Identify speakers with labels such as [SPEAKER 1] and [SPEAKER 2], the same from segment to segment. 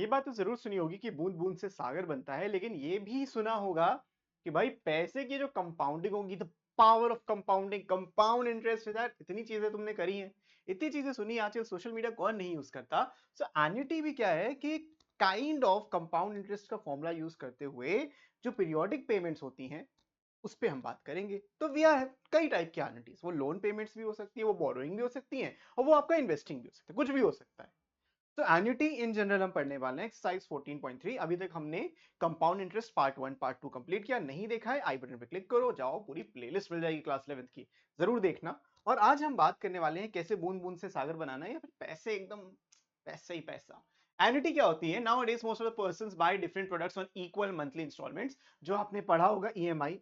[SPEAKER 1] ये बात तो जरूर सुनी होगी कि बूंद बूंद से सागर बनता है, लेकिन ये भी सुना होगा कि भाई पैसे की जो कंपाउंडिंग होगी, the power of compounding, compound interest, यार इतनी चीजें तुमने करी हैं, इतनी चीजें सुनी। आजकल सोशल मीडिया कौन नहीं यूज करता। सो एन्युटी भी क्या है कि काइंड ऑफ कंपाउंड इंटरेस्ट का फॉर्मूला यूज करते हुए जो पीरियोडिक पेमेंट्स होती हैं उस पे हम बात करेंगे। तो वी आर कई टाइप की एन्युटीज, वो लोन पेमेंट्स भी हो सकती है, वो बोरोइंग भी हो सकती है, और वो आपका इन्वेस्टिंग भी हो सकता है, कुछ भी हो सकता है। तो एन्युटी इन जनरल हम पढ़ने वाले हैं एक्सरसाइज 14.3। अभी तक हमने compound interest part 1 part 2 complete किया, नहीं देखा है आई बटन पे क्लिक करो, जाओ, पूरी प्लेलिस्ट मिल जाएगी क्लास 11th की, जरूर देखना। और आज हम बात करने वाले हैं कैसे बूंद बूंद से सागर बनाना है, या फिर पैसे एकदम पैसे ही पैसा। एन्युटी क्या होती है? Nowadays most of the persons buy different products on equal monthly instalments. जो आपने पढ़ा होगा ईएमआई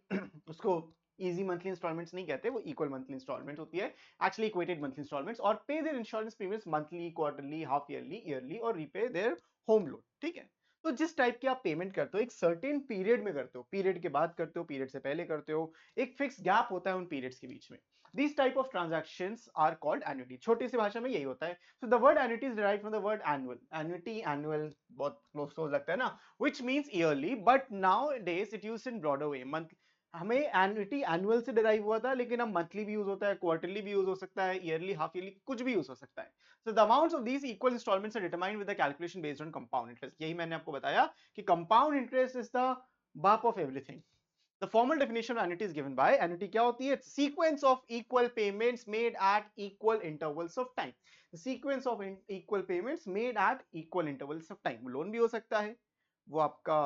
[SPEAKER 1] उसको इजी मंथली इंस्टॉलमेंट्स नहीं कहते, वो इक्वल मंथली इंस्टॉलमेंट होती है, एक्चुअली इक्वेटेड मंथली इंस्टॉलमेंट्स, और pay their insurance premiums monthly, quarterly, half yearly, yearly, और रीपे देयर होम लोन। ठीक है। तो जिस टाइप की आप पेमेंट करते हो एक सर्टेन पीरियड में करते हो, पीरियड के बाद करते हो, पीरियड से पहले करते हो, एक फिक्स गैप होता है उन पीरियड्स के बीच में। These type of transactions are called annuity। छोटी सी भाषा में यही होता है। So the word annuity is derived from the word annual। Annuity, annual बहुत close हो लगता है ना, which means yearly, but nowadays it used in broader way। month हमें एन्युटी एनुअल से डिराइव हुआ था, लेकिन अब मंथली भी यूज होता है, क्वार्टरली भी यूज हो सकता है, ईयरली, हाफ ईयरली, कुछ भी यूज हो सकता है। So the amounts of these equal instalments are determined with the calculation based on compound interest. यही मैंने आपको बताया कि कंपाउंड इंटरेस्ट इज द बाप of everything. The formal definition of annuity is given by annuity क्या होती है? Sequence of equal payments made at equal intervals of time। The sequence of equal payments made at equal intervals of time। Loan भी हो सकता है, वो आपका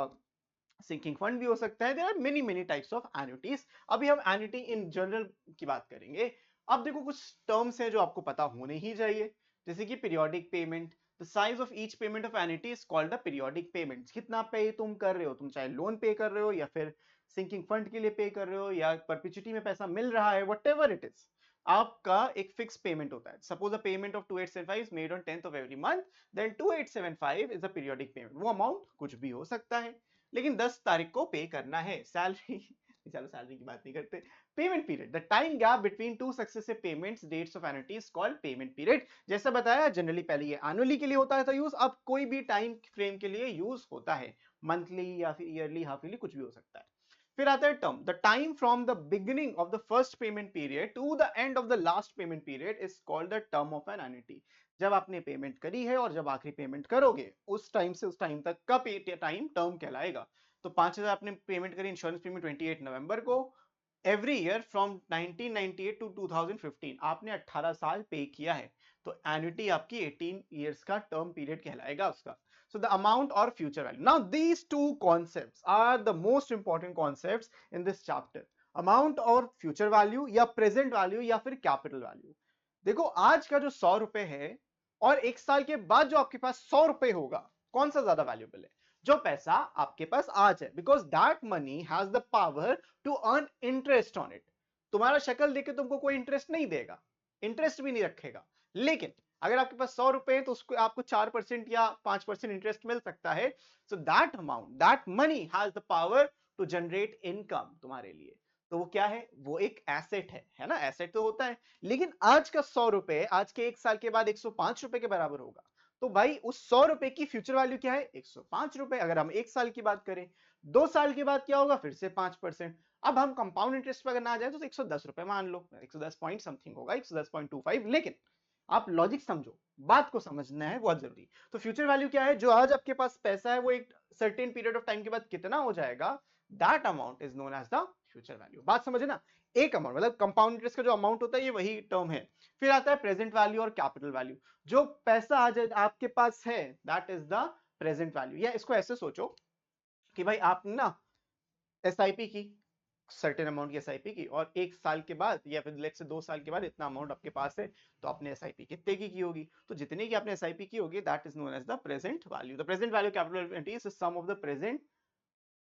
[SPEAKER 1] sinking fund भी हो सकता है। There are many many types of annuities. अभी हम एन्युटी इन जनरल की बात करेंगे। अब देखो कुछ टर्म्स हैं जो आपको पता होने ही चाहिए, जैसे कि periodic payment. The size of each payment of annuity is called the periodic payment. कितना पे तुम कर रहे हो, तुम चाहे लोन पे कर रहे हो या फिर सिंकिंग फंड के लिए पे कर रहे हो या परपेचुइटी में पैसा मिल रहा है, व्हाटएवर इट इज, आपका एक फिक्स पेमेंट होता है। Suppose a payment of 2875 is made on 10th of every month, then 2875 is a periodic payment. वो अमाउंट कुछ भी हो सकता है, लेकिन 10 तारीख को पे करना है। सैलरी चलो सैलरी की बात नहीं करते। Payment period, the time gap between two successive payments dates of annuity is called payment period. जैसा बताया जनरली पहले ये एनुअली के लिए होता है था यूज, अब कोई भी टाइम फ्रेम के लिए यूज होता है, मंथली या फिर ईयरली, हाफ ईयरली, कुछ भी हो सकता है। फिर आता है term, the time from the beginning of the first payment period to the end of the last payment period is called the term of an annuity. जब आपने पेमेंट करी है और जब आखिरी पेमेंट करोगे, उस टाइम से उस टाइम तक का टाइम टर्म कहलाएगा। तो 5,000 आपने पेमेंट करी इंश्योरेंस प्रीमियम 28 नवंबर को, एवरी ईयर फ्रॉम 1998 टू 2015 आपने 18 साल पे किया है, तो एन्युटी आपकी 18 इयर्स का टर्म पीरियड कहलाएगा उसका। So the amount or future value. Now these two concepts are the most important concepts in this chapter। Amount और future value या present value या फिर capital value। देखो आज का जो 100 रुपए है और एक साल के बाद जो आपके पास 100 रुपए होगा, कौन सा ज्यादा वैल्यूएबल है? जो पैसा आपके पास आज है, because that money has the power to earn interest on it. तुम्हारा शक्ल देख के तुमको कोई इंटरेस्ट नहीं देगा, इंटरेस्ट भी नहीं रखेगा, लेकिन अगर आपके पास 100 रुपए है तो उसको आपको 4% या 5% इंटरेस्ट मिल सकता है। So that amount, that money has the power to generate income तुम्हारे लिए। तो वो क्या है? वो एक एसेट है ना? एसेट तो होता है, लेकिन आज का 100 रुपए आज के एक साल के बाद 105 रुपए के बराबर होगा। तो भाई उस 100 रुपए की फ्यूचर वैल्यू क्या है? 105 रुपए। अगर हम एक साल की बात करें, 2 साल के बाद क्या होगा? फिर से 5%। अब हम कंपाउंड इंटरेस्ट पर अगर ना जाए तो 110 रुपए मान लो, 110 पॉइंट समथिंग होगा, 110.25। लेकिन आप लॉजिक समझो, बात को समझना है बहुत जरूरी। तो फ्यूचर वैल्यू क्या है? जो आज आपके पास पैसा है वो एक सर्टेन पीरियड ऑफ टाइम के बाद कितना हो जाएगा, that amount is known as the future value. बात समझे ना? एक अमाउंट मतलब कंपाउंड इंटरेस्ट का जो अमाउंट होता है ये वही टर्म है। फिर आता है प्रेजेंट वैल्यू और कैपिटल वैल्यू। जो पैसा आज आपके पास है that is the present value. या इसको ऐसे सोचो कि भाई आपने ना एसआईपी की, सर्टेन अमाउंट की एसआईपी की, और एक साल के बाद या फिर लेट्स से 2 साल के बाद इतना अमाउंट आपके पास है, तो आपने एसआईपी कितने की होगी? तो जितने की आपने एसआईपी की होगी that is known as the present value. The present value capital is the sum of the present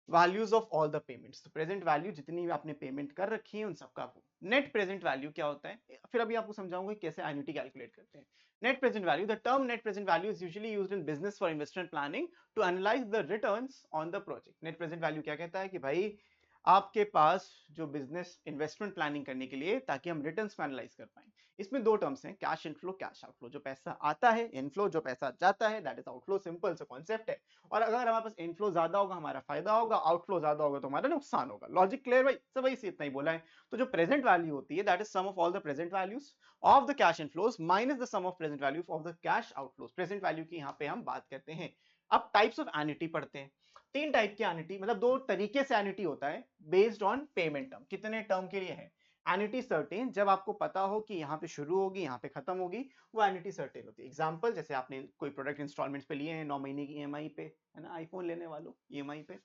[SPEAKER 1] values of all the payments. तो प्रेजेंट वैल्यू जितनी भी आपने पेमेंट कर रखी है उन सबका। नेट प्रेजेंट वैल्यू क्या होता है? फिर अभी आपको समझाऊंगा कैसे एन्युटी कैलकुलेट करते हैं। Net present value, the term net present value is usually used in business for investment planning to analyse the returns on the project. Net present value क्या कहता है कि भाई आपके पास जो बिजनेस इन्वेस्टमेंट प्लानिंग करने के लिए, ताकि हम रिटर्न्स को एनालाइज कर पाए। इसमें दो टर्म्स हैं, कैश इनफ्लो, कैश आउटफ्लो। जो पैसा आता है इनफ्लो, जो पैसा जाता है दैट इज आउटफ्लो। सिंपल सा कॉन्सेप्ट है। और अगर हमारे पास इनफ्लो ज्यादा होगा हमारा फायदा होगा, आउटफ्लो ज्यादा होगा तो हमारा नुकसान होगा। लॉजिक क्लियर भाई? सब वही से इतना ही बोला है। तो जो प्रेजेंट वैल्यू होती है that is sum of all the present values of the cash inflows minus the sum of present value of the cash outflows. Present value की यहाँ पे हम बात करते हैं। अब टाइप्स ऑफ एन्युटी पढ़ते हैं। तीन टाइप की एन्युटी, मतलब दो तरीके से एन्युटी होता है बेस्ड ऑन पेमेंट टर्म। कितने टर्म के लिए है? एन्युटी सर्टेन, जब आपको पता हो कि यहाँ पे शुरू होगी यहाँ पे खत्म होगी, वो एन्युटी सर्टेन होती है। एग्जांपल, जैसे आपने कोई प्रोडक्ट इंस्टॉलमेंट्स पे लिए हैं 9 महीने की ईएमआई पे, है ना, आईफोन लेने वालों ईएमआई पे।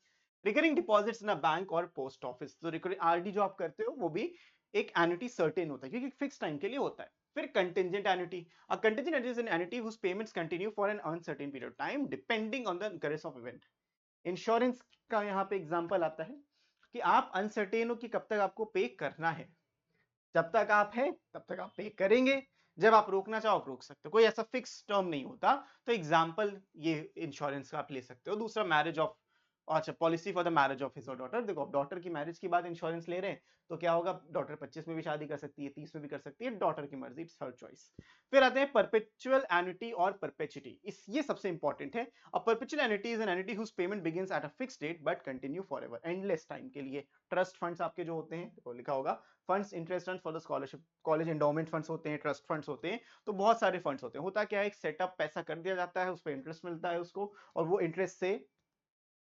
[SPEAKER 1] Recurring deposits in a bank और पोस्ट ऑफिस, तो रिकरिंग आरडी जो आप करते हो वो भी एक एन्युटी सर्टेन होता है, क्योंकि फिक्स टाइम के लिए होता है। फिर contingent annuity, a contingent annuity is an annuity whose payments continue for an uncertain period of time depending on the occurrence of event। Insurance का यहाँ पे एग्जांपल आता है कि आप अनसर्टेन हो कि कब तक आपको पे करना है। जब तक आप हैं तब तक आप पे करेंगे, जब आप रोकना चाहो आप रोक सकते हो, कोई ऐसा फिक्स टर्म नहीं होता। तो एग्जांपल ये इंश्योरेंस का आप ले सकते हो। दूसरा मैरिज ऑफ, अच्छा, policy for the marriage of his और डॉटर। देखो, अब डॉटर की मैरिज की बाद इंश्योरेंस ले रहे हैं तो क्या होगा, डॉटर 25 में भी शादी कर सकती है, 30 में भी कर सकती है, डॉटर की मर्जी, इट्स हर चॉइस। फिर आते हैं परपेचुअल एन्युटी और परपेचुटी। इस ये सबसे इंपॉर्टेंट है। A perpetual annuity is an annuity whose payment begins at a fixed date but continue forever, endless time के लिए। ट्रस्ट फंड्स आपके जो होते हैं, तो लिखा होगा funds, interest funds for the scholarship, college endowment funds होते हैं, ट्रस्ट फंड्स होते हैं, तो बहुत सारे फंड्स होते हैं। होता क्या है, एक सेटअप पैसा कर दिया जाता है, उस पर इंटरेस्ट मिलता है उसको, और वो इंटरेस्ट से,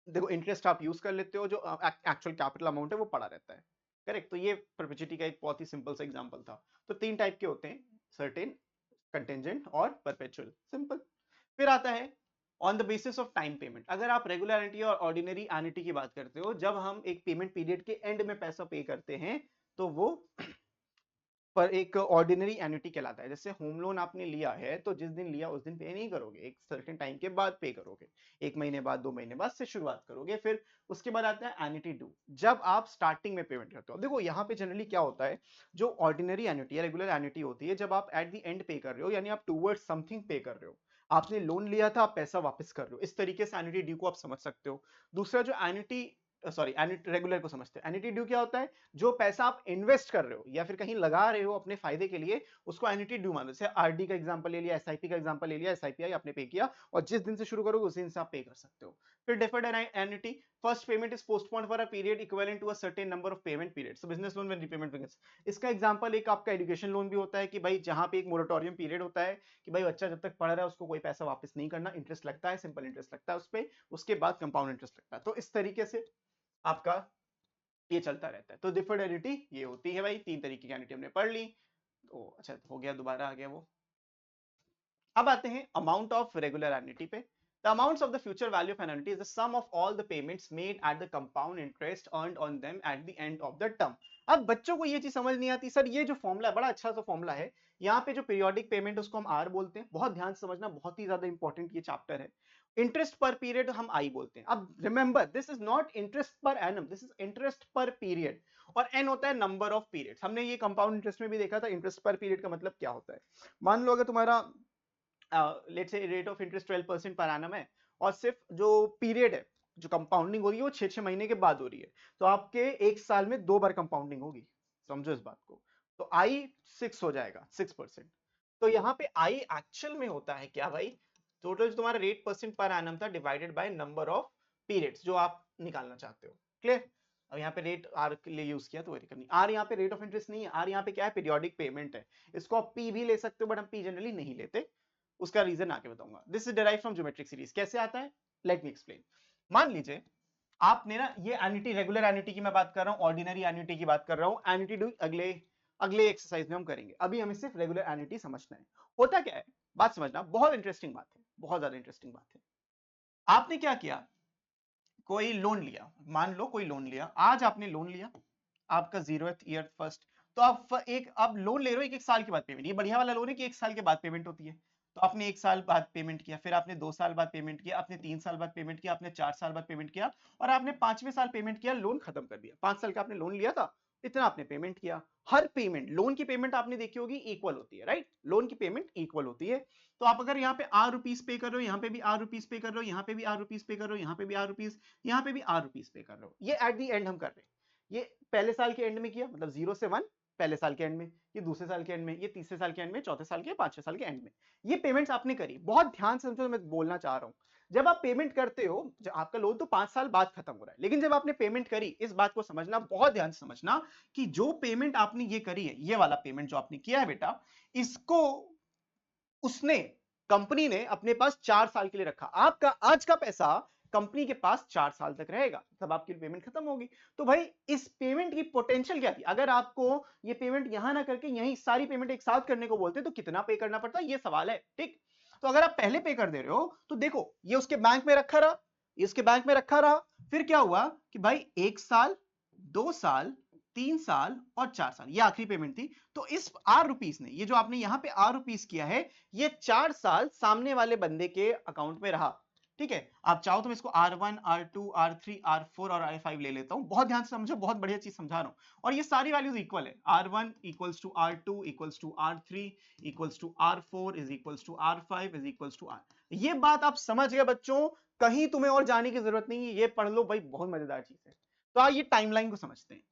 [SPEAKER 1] देखो, इंटरेस्ट आप यूज कर लेते हो, जो एक्चुअल कैपिटल अमाउंट है वो पड़ा रहता है। करेक्ट? तो ये परपेचुइटी का एक बहुत ही सिंपल सा एग्जांपल था। तो तीन टाइप के होते हैं, सर्टेन, कंटिंजेंट और परपेचुअल। सिंपल। फिर आता है on the basis of time payment. अगर आप रेगुलर एन्युटी और ऑर्डिनरी एन्युटी की बात करते हो, जब हम एक पेमेंट पीरियड के एंड में पैसा पे करते हैं तो वो पर एक ऑर्डिनरी एन्युटी कहलाता है। जैसे होम लोन आपने लिया है तो जिस दिन लिया उस दिन पे नहीं करोगे, एक सर्टेन टाइम के बाद पे करोगे, 1 महीने बाद, 2 महीने बाद से शुरुआत करोगे। फिर उसके बाद आता है एन्युटी ड्यू, जब आप स्टार्टिंग में पेमेंट करते हो। देखो यहाँ पे जनरली क्या होता है, जो ऑर्डिनरी एन्युटी या रेगुलर एन्युटी होती है, जब आप एट द एंड पे कर रहे हो, यानी आप टूवर्ड्स समथिंग पे कर रहे हो, आपने लोन लिया था आप पैसा वापस कर रहे हो, इस तरीके से एन्युटी ड्यू को आप समझ सकते हो। दूसरा जो एन्युटी, सॉरी, एन्युटी रेगुलर को समझते हैं। एन्युटी ड्यू क्या होता है, जो पैसा आप इन्वेस्ट कर रहे हो या फिर कहीं लगा रहे हो अपने फायदे के लिए, उसको एन्युटी ड्यू मानो। जैसे आरडी का एग्जांपल ले लिया, एसआईपी का एग्जांपल ले लिया, एसआईपी आपने पे किया और जिस दिन से शुरू करोगे उस दिन से आप पे कर सकते हो। फिर deferred annuity, first payment is postponed for a period equivalent to a certain number of payment periods. So business loan when repayment begins. इसका एग्जांपल एक आपका एजुकेशन लोन भी होता है कि भाई जहां पे एक मोरेटोरियम पीरियड होता है कि भाई बच्चा जब तक पढ़ रहा है उसको कोई पैसा वापस नहीं करना, इंटरेस्ट लगता है, सिंपल इंटरेस्ट लगता है उस पे, उसके बाद कंपाउंड इंटरेस्ट लगता है। तो इस तरीके से आपका ये चलता रहता है। तो डिफर्ड एन्युटी ये होती है भाई, तीन तरीके की एन्युटी हमने पढ़ ली। तो अच्छा हो गया, दोबारा आ गया वो। अब आते हैं amount of regular annuity pay. The amounts of the future value of annuity is the sum of all the payments made at the compound interest earned on them at the end of the term. अब बच्चों को ये चीज समझ नहीं आती, sir ये जो फॉर्मूला है बड़ा अच्छा सा फॉर्मूला है, यहाँ पे जो पीरियोडिक पेमेंट उसको हम आर बोलते हैं, बहुत ध्यान से समझना, बहुत ही ज्यादा इंपॉर्टेंट ये चैप्टर है। इंटरेस्ट पर पीरियड हम आई बोलते हैं। अब remember, this is not interest per annum, this is interest per period, और एन होता है नंबर ऑफ पीरियड्स। हमने ये कंपाउंड इंटरेस्ट में भी देखा था, इंटरेस्ट पर पीरियड का मतलब क्या होता है। मान लो अगर तुम्हारा let's say rate of interest 12% per annum है, और सिर्फ जो पीरियड है, जो कंपाउंडिंग हो रही है वो 6-6 महीने के बाद हो रही है, तो आपके एक साल में 2 बार कंपाउंडिंग होगी। समझो इस बात को। तो आई 6 हो जाएगा, 6%। तो यहाँ पे आई एक्चुअल में होता है क्या भाई, टोटल जो तुम्हारा रेट परसेंट पर एनम था divided by number of periods जो आप निकालना चाहते हो। क्लियर? अब यहाँ पे रेट आर के लिए यूज किया तो वही करनी। आर यहाँ पे रेट ऑफ इंटरेस्ट नहीं है, आर यहाँ पे क्या है, पीरियोडिक पेमेंट है। इसको आप पी भी ले सकते हो, बट हम पी जनरली नहीं लेते, उसका रीजन आके बताऊंगा। This is derived from geometric series. कैसे आता है, लेट मी एक्सप्लेन। मान लीजिए आपने ना, ये एन्युटी, रेगुलर एन्युटी की मैं बात कर रहा हूँ, ऑर्डिनरी एन्युटी की बात कर रहा हूँ, एन्युटी ड्यू अगले अगले एक्सरसाइज में हम करेंगे, अभी हमें सिर्फ रेगुलर एन्युटी समझना है। होता क्या है, बात समझना, बहुत इंटरेस्टिंग बात है, बहुत ज्यादा इंटरेस्टिंग बात है। आपने क्या किया, कोई लोन लिया, मान लो कोई लोन लिया, आज आपने लोन लिया, आपका 0th ईयर फर्स्ट, तो आप एक अब लोन ले रहे हो, एक एक साल के बाद पेमेंट। ये बढ़िया वाला लोन है कि एक साल के बाद पेमेंट होती है। तो आपने एक साल बाद पेमेंट किया, फिर आपने 2 साल बाद पेमेंट किया, आपने 3 साल बाद पेमेंट किया, आपने 4 साल बाद पेमेंट किया, और आपने 5वें साल पेमेंट किया, लोन खत्म कर दिया। 5 साल का आपने लोन लिया था, इतना आपने पेमेंट किया। हर पेमेंट, लोन की पेमेंट आपने देखी होगी इक्वल होती है, राइट? लोन की पेमेंट इक्वल होती है। तो आप अगर यहाँ पे आर रुपीज पे कर रहे हो, यहाँ पे भी आर रुपीज पे कर रहे हो, यहाँ पे भी आर रुपीज पे कर रहे हो, यहाँ पे भी आर रुपीज, यहाँ पे भी आर रुपीज पे कर रहे हो, ये एट द एंड हम कर रहे हैं। ये पहले साल के एंड में किया, मतलब 0 से 1 पहले साल के एंड में, ये दूसरे साल के एंड में, ये तीसरे साल के एंड में, चौथे साल के, पांचवें साल के एंड में। ये पेमेंट्स आपने करी। बहुत ध्यान से समझो, मैं बोलना चाह रहा हूं, जब आप पेमेंट करते हो, जब आपका लोन तो 5 साल बाद खत्म हो रहा है, लेकिन जब आपने पेमेंट करी, इस बात को समझना, बहुत ध्यान से समझना कि जो पेमेंट आपने ये करी है, ये वाला पेमेंट जो आपने किया है बेटा, इसको उसने, कंपनी ने अपने पास 4 साल के लिए रखा। आपका आज का पैसा कंपनी के पास 4 साल तक रहेगा, तब आपकी पेमेंट खत्म होगी। तो भाई इस पेमेंट की पोटेंशियल क्या थी? अगर आपको ये पेमेंट यहां ना करके यहीं सारी पेमेंट एक साथ करने को बोलते तो कितना पे करना पड़ता, ये सवाल है। ठीक, तो अगर आप पहले पे कर दे रहे हो तो देखो, ये उसके बैंक में रखा रहा, इसके बैंक में रखा रहा, फिर क्या हुआ कि भाई 1 साल, 2 साल, 3 साल और 4 साल, ये आखिरी पेमेंट थी। तो इस आर रुपीस ने, ये जो आपने यहां पे आर रुपीस किया है, ये 4 साल सामने वाले बंदे के अकाउंट में रहा। ठीक है, आप चाहो तो मैं इसको R1, R2, R3, R4 और R5 ले लेता हूं। बहुत ध्यान से समझो, बहुत बढ़िया चीज समझा रहा हूं। और ये सारी वैल्यूज इक्वल है, R1 equals to R2 equals to R3 equals to R4 is equals to R5 is equals to R। ये बात आप समझ गए बच्चों, कहीं तुम्हें और जाने की जरूरत नहीं है, ये पढ़ लो भाई, बहुत मजेदार चीज है। तो ये टाइमलाइन को समझते हैं।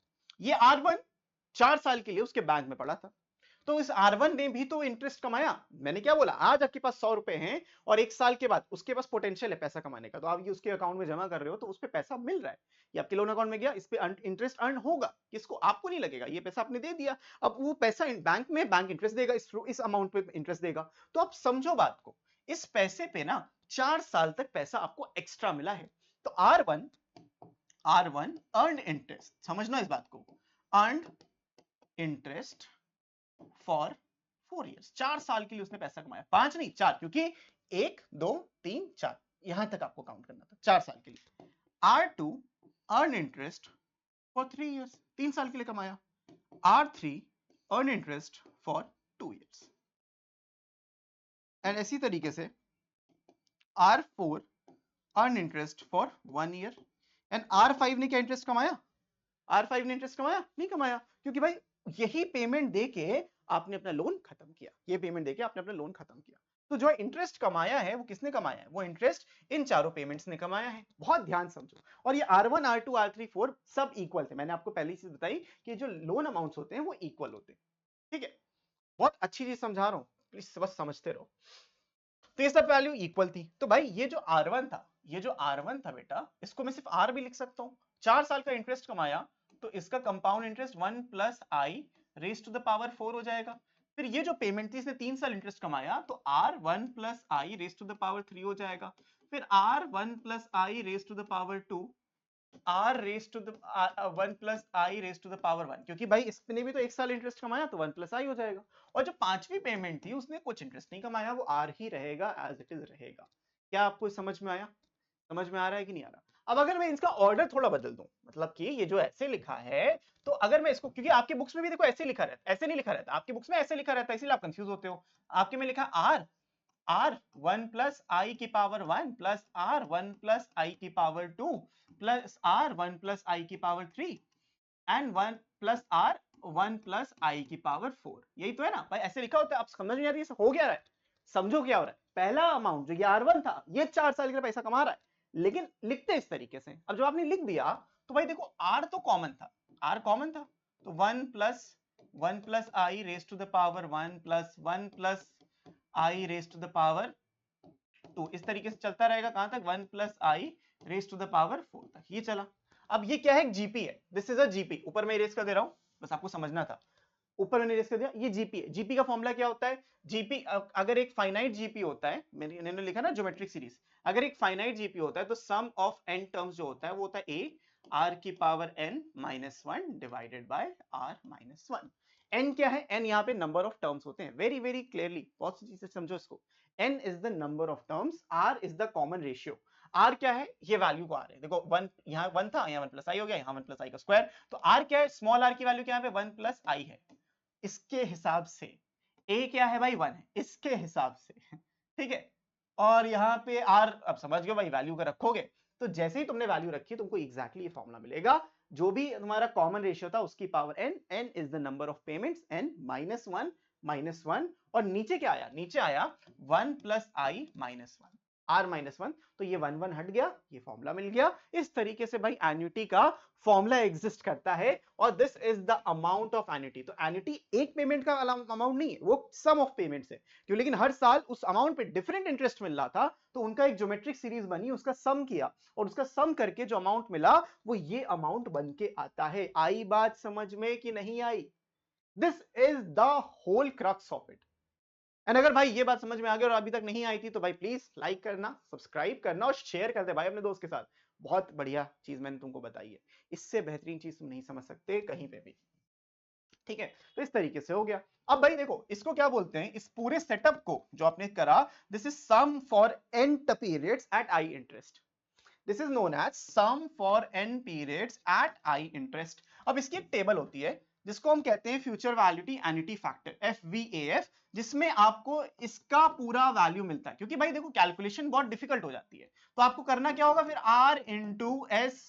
[SPEAKER 1] ये R1 4 साल के लिए उसके बैंक में पड़ा था, तो इस R1 ने भी तो इंटरेस्ट कमाया। मैंने क्या बोला, आज आपके पास 100 रुपए हैं और 1 साल के बाद उसके पास पोटेंशियल है पैसा कमाने का, तो आप ये उसके अकाउंट में जमा कर रहे हो, तो उस पे पैसा मिल रहा है, ये आपके लोन अकाउंट में गया, इस पे इंटरेस्ट अर्न होगा। किसको? आपको नहीं लगेगा, ये पैसा आपने दे दिया। अब वो पैसा बैंक में, बैंक इंटरेस्ट देगा, इस अमाउंट पे इंटरेस्ट देगा। तो आप समझो बात को, इस पैसे पे ना 4 साल तक पैसा आपको एक्स्ट्रा मिला है। तो R1 अर्न इंटरेस्ट, समझना इस बात को, अर्न इंटरेस्ट फॉर 4 years, 4 साल के लिए उसने पैसा कमाया, 5 नहीं 4, क्योंकि 1 2 3 4 यहां तक आपको काउंट करना था, 4 साल के लिए। R2 earn interest for 3 years, 3 साल के लिए कमाया। R3 earn interest for 2 years। And इसी तरीके से R4 earn interest for 1 year। And R5 ने क्या इंटरेस्ट कमाया? R5 ने इंटरेस्ट कमाया? नहीं कमाया, क्योंकि भाई यही पेमेंट देके आपने अपना लोन खत्म किया, ये पेमेंट देके आपने अपना लोन खत्म किया। तो जो इंटरेस्ट कमाया है वो किसने कमाया है? वो इंटरेस्ट इन चारों पेमेंट्स ने कमाया है। बहुत ध्यान समझो। और ये R1 R2 R3 4 सब इक्वल थे। मैंने आपको पहली चीज बताई कि जो लोन अमाउंट्स होते हैं वो इक्वल होते हैं। ठीक है, बहुत अच्छी चीज समझा रहा हूं, प्लीज बस समझते रहो। तो ये सब वैल्यू इक्वल थी। तो भाई ये जो R1 था, ये जो R1 था बेटा, इसको मैं सिर्फ R भी लिख सकता हूं। 4 साल का इंटरेस्ट कमाया, तो इसका compound interest 1 plus I raise to the power 4 हो जाएगा। फिर ये जो पेमेंट थी, इसने 3 साल इंटरेस्ट कमाया, तो R1 plus I raise to the power 3 हो जाएगा। फिर R1 plus I raise to the power 2, R raise to the 1 plus I raise to the power 1, क्योंकि भाई इसने भी तो 1 साल इंटरेस्ट कमाया, तो 1 प्लस आई हो जाएगा। और जो पांचवी पेमेंट थी, उसने कुछ इंटरेस्ट नहीं कमाया, वो R ही रहेगा, एज इट इज रहेगा। क्या आपको समझ में आया? समझ में आ रहा है कि नहीं आ रहा? अब अगर मैं इसका ऑर्डर थोड़ा बदल दूं, मतलब कि ये जो ऐसे लिखा है, तो अगर मैं इसको, क्योंकि आपके बुक्स में भी देखो ऐसे लिखा रहता है, ऐसे नहीं लिखा रहता, आपके बुक्स में ऐसे लिखा रहता है, इसीलिए आप कंफ्यूज होते हो। आपके में लिखा R 1 प्लस आई की power 1 plus R 1 plus i की power 2 plus R 1 plus i की power 3 and 1 plus R 1 plus i की पावर 4। यही तो है ना भाई, ऐसे लिखा होता है। आप समझ में आ रही है हो क्या रहा है? समझो क्या हो रहा है। पहला अमाउंट जो ये R1 था, ये 4 साल के लिए पैसा कमा रहा है, लेकिन लिखते इस तरीके से। अब जो आपने लिख दिया, तो भाई देखो R तो कॉमन था, R कॉमन था, तो 1 plus I raise to the power 1 plus 1 plus I raise to the power 2, इस तरीके से चलता रहेगा। कहां तक? 1 plus I raise to the power 4 तक ये चला। अब ये क्या है? जीपी है, दिस इज अ जीपी। ऊपर मैं इरेज कर दे रहा हूं, बस आपको समझना था। ऊपर मैंने इरेज कर दिया, ये जीपी है। जीपी का फॉर्मूला क्या होता है? जीपी, अगर एक फाइनाइट जीपी होता है, मैंने लिखा ना ज्योमेट्रिक सीरीज, अगर एक फाइनाइट जीपी होता है, तो सम ऑफ एन टर्म्स जो होता है वो होता है ए आर की power N minus 1 divided by R minus 1। N क्या है? एन यहाँ पे नंबर ऑफ टर्म्स होते हैं। वेरी वेरी क्लियरली, बहुत सी चीजें समझो इसको। n is the number of terms, r is the common ratio। r क्या है? ये वैल्यू को r है, देखो 1 यहाँ 1 था, यहाँ 1 प्लस आई हो गया, यहाँ 1 प्लस आई का स्क्वायर। तो r क्या है? स्मॉल r की वैल्यू क्या है? 1 प्लस आई है। इसके हिसाब से a क्या है भाई? 1 है, इसके हिसाब से। ठीक है, और यहाँ पे r, अब समझ गए भाई, वैल्यू का रखोगे तो जैसे ही तुमने वैल्यू रखी, तुमको एग्जैक्टली ये फॉर्मूला मिलेगा। जो भी तुम्हारा कॉमन रेशियो था उसकी power n, n is the number of payments, n -1 -1, और नीचे क्या आया? नीचे आया 1 प्लस आई माइनस 1। R-1, तो ये 1 हट गया, ये फॉर्मूला मिल गया। इस तरीके से भाई एन्युटी का फॉर्मूला एग्जिस्ट करता है और this is the amount of annuity. तो एन्युटी एक पेमेंट का अमाउंट नहीं है, वो सम ऑफ पेमेंट्स है, क्यों, लेकिन हर साल उस अमाउंट पे डिफरेंट इंटरेस्ट मिल रहा था, तो उनका एक ज्योमेट्रिक सीरीज बनी, उसका सम किया और उसका सम करके जो अमाउंट मिला वो ये अमाउंट बन के आता है। आई बात समझ में कि नहीं आई? This is the whole crux of it. And अगर भाई ये बात समझ में आ गई और अभी तक नहीं आई थी तो भाई प्लीज लाइक करना, सब्सक्राइब करना और शेयर कर दे भाई अपने दोस्त के साथ। बहुत बढ़िया चीज मैंने तुमको बताई है, इससे बेहतरीन चीज तुम नहीं समझ सकते कहीं पे भी। ठीक है, तो इस तरीके से हो गया। अब भाई देखो इसको क्या बोलते हैं, इस पूरे सेटअप को जो आपने करा, this is sum for n periods at i interest. This is known as sum for n periods at i interest. अब इसकी एक टेबल होती है जिसको हम कहते हैं फ्यूचर वैल्यूटी एन्युटी फैक्टर, FVAF, जिसमें आपको इसका पूरा वैल्यू मिलता है। क्योंकि भाई देखो कैलकुलेशन बहुत डिफिकल्ट हो जाती है, तो आपको करना क्या होगा फिर, R into S